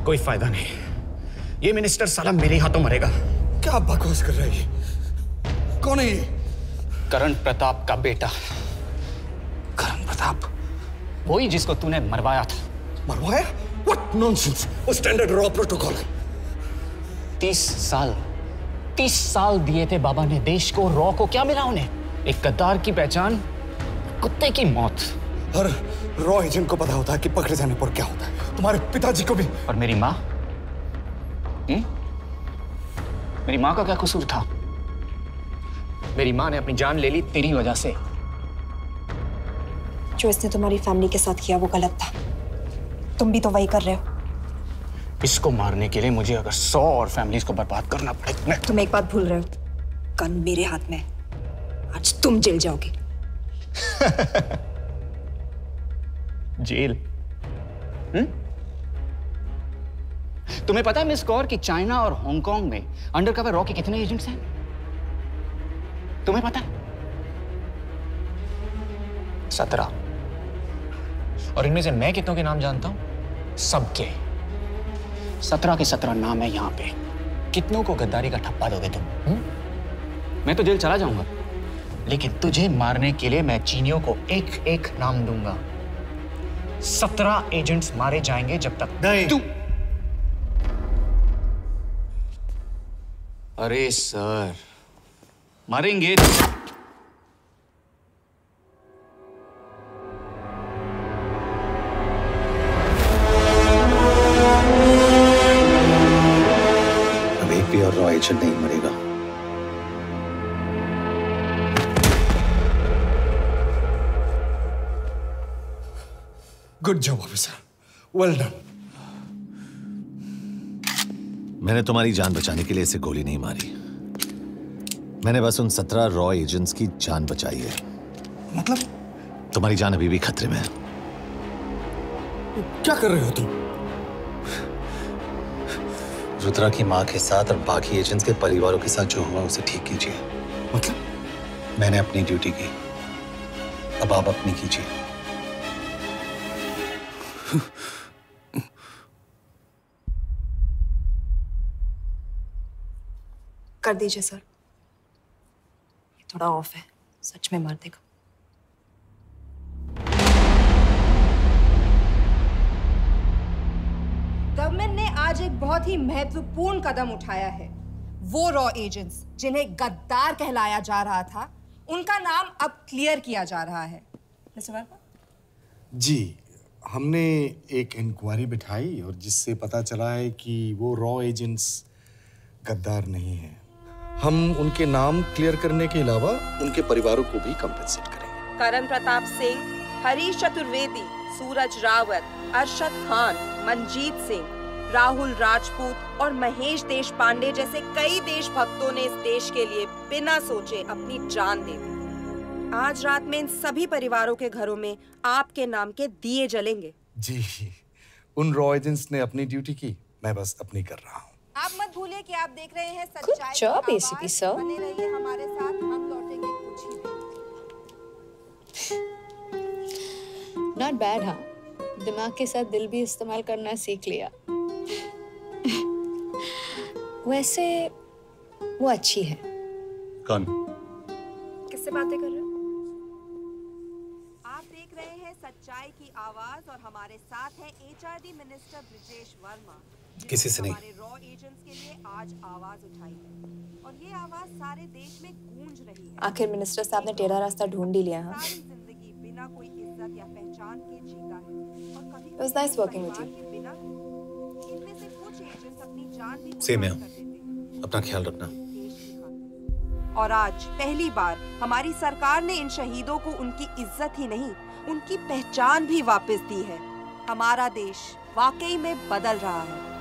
कोई फायदा नहीं, ये minister साला मेरे हाथों मरेगा। क्या बकवास कर रहा है ये? कौन है ये? करण प्रताप का बेटा। करण प्रताप? वही जिसको तूने मरवाया था। मरवाया? What nonsense! वो स्टैंडर्ड रॉ प्रोटोकॉल है। 30 साल दिए थे बाबा ने देश को। रॉ को क्या मिला उन्हें? एक गद्दार की पहचान, कुत्ते की मौत। हर रॉ एजेंट को पता होता है कि पकड़े जाने पर क्या होता है। तुम्हारे पिताजी को भी। और मेरी माँ? मेरी माँ का क्या कसूर था? मेरी माँ ने अपनी जान ले ली तेरी वजह से। जो इसने तुम्हारी फैमिली के साथ किया वो गलत था। तुम भी तो वही कर रहे हो। इसको मारने के लिए मुझे अगर 100 और फैमिलीज को बर्बाद करना पड़े। तुम एक बात भूल रहे हो, गन मेरे हाथ में। आज तुम जेल जाओगे। जेल? तुम्हें पता है मिस कौर कि चाइना और हांगकांग में अंडरकवर रॉ के कितने एजेंट्स हैं? तुम्हें पता है? 17। और इनमें से मैं कितनों के नाम जानता हूं? सबके। 17 के 17 नाम है यहां पे। कितनों को गद्दारी का ठप्पा दोगे तुम? मैं तो जेल चला जाऊंगा, लेकिन तुझे मारने के लिए मैं चीनियों को एक एक नाम दूंगा। 17 एजेंट्स मारे जाएंगे जब तक तू। अरे सर, मारेंगे। अब एक भी और रॉ एजेंट नहीं मरेगा। Good job officer, well done. मैंने तुम्हारी जान बचाने के लिए इसे गोली नहीं मारी। मैंने बस उन 17 रॉ एजेंट्स की जान बचाई है। मतलब? तुम्हारी जान अभी भी खतरे में है। क्या कर रहे हो तुम? रुद्रा की मां के साथ और बाकी एजेंट्स के परिवारों के साथ जो हुआ उसे ठीक कीजिए। मतलब? मैंने अपनी ड्यूटी की, अब आप अपनी कीजिए। कर दीजिए सर, ये थोड़ा ऑफ है, सच में मार देगा। गवर्नमेंट ने आज एक बहुत ही महत्वपूर्ण कदम उठाया है। वो रॉ एजेंट्स जिन्हें गद्दार कहलाया जा रहा था, उनका नाम अब क्लियर किया जा रहा है। मिस्टर वर्मा? जी, हमने एक इंक्वायरी बिठाई और जिससे पता चला है कि वो रॉ एजेंट्स गद्दार नहीं हैं। हम उनके नाम क्लियर करने के अलावा उनके परिवारों को भी कंपेंसेट करेंगे। करण प्रताप सिंह, हरीश चतुर्वेदी, सूरज रावत, अरशद खान, मनजीत सिंह, राहुल राजपूत और महेश देशपांडे जैसे कई देशभक्तों ने इस देश के लिए बिना सोचे अपनी जान दे दी। आज रात में इन सभी परिवारों के घरों में आपके नाम के दिए जलेंगे। जी, उन रॉ एजेंट्स ने अपनी ड्यूटी की, मैं बस अपनी कर रहा हूँ। आप मत भूलिए कि आप देख रहे हैं सच्चाई की आवाज। ACP sir. बने रहिए हमारे साथ, हम लौटेंगे कुछ ही देर। Not bad, हाँ? दिमाग के साथ दिल भी इस्तेमाल करना सीख लिया। वैसे वो अच्छी है। कौन? किससे बातें कर रहे हो? आप देख रहे हैं सच्चाई की आवाज और हमारे साथ है HRD मिनिस्टर ब्रिजेश वर्मा। किसी से नहीं। हमारे रॉ एजेंट्स के लिए आज आवाज उठाई है और ये आवाज सारे देश में गूंज रही है। आखिर मिनिस्टर साहब ने टेढ़ा रास्ता ढूंढ ही लिया। हाँ, सारी जिंदगी बिना कोई इज्जत या पहचान के जीता है और कभी It was nice working with you. इनमें से कुछ एजेंट्स अपनी जान भी सेम है। अपना ख्याल रखना। और आज पहली बार हमारी सरकार ने इन शहीदों को उनकी इज्जत ही नहीं, उनकी पहचान भी वापस दी है। हमारा देश वाकई में बदल रहा है।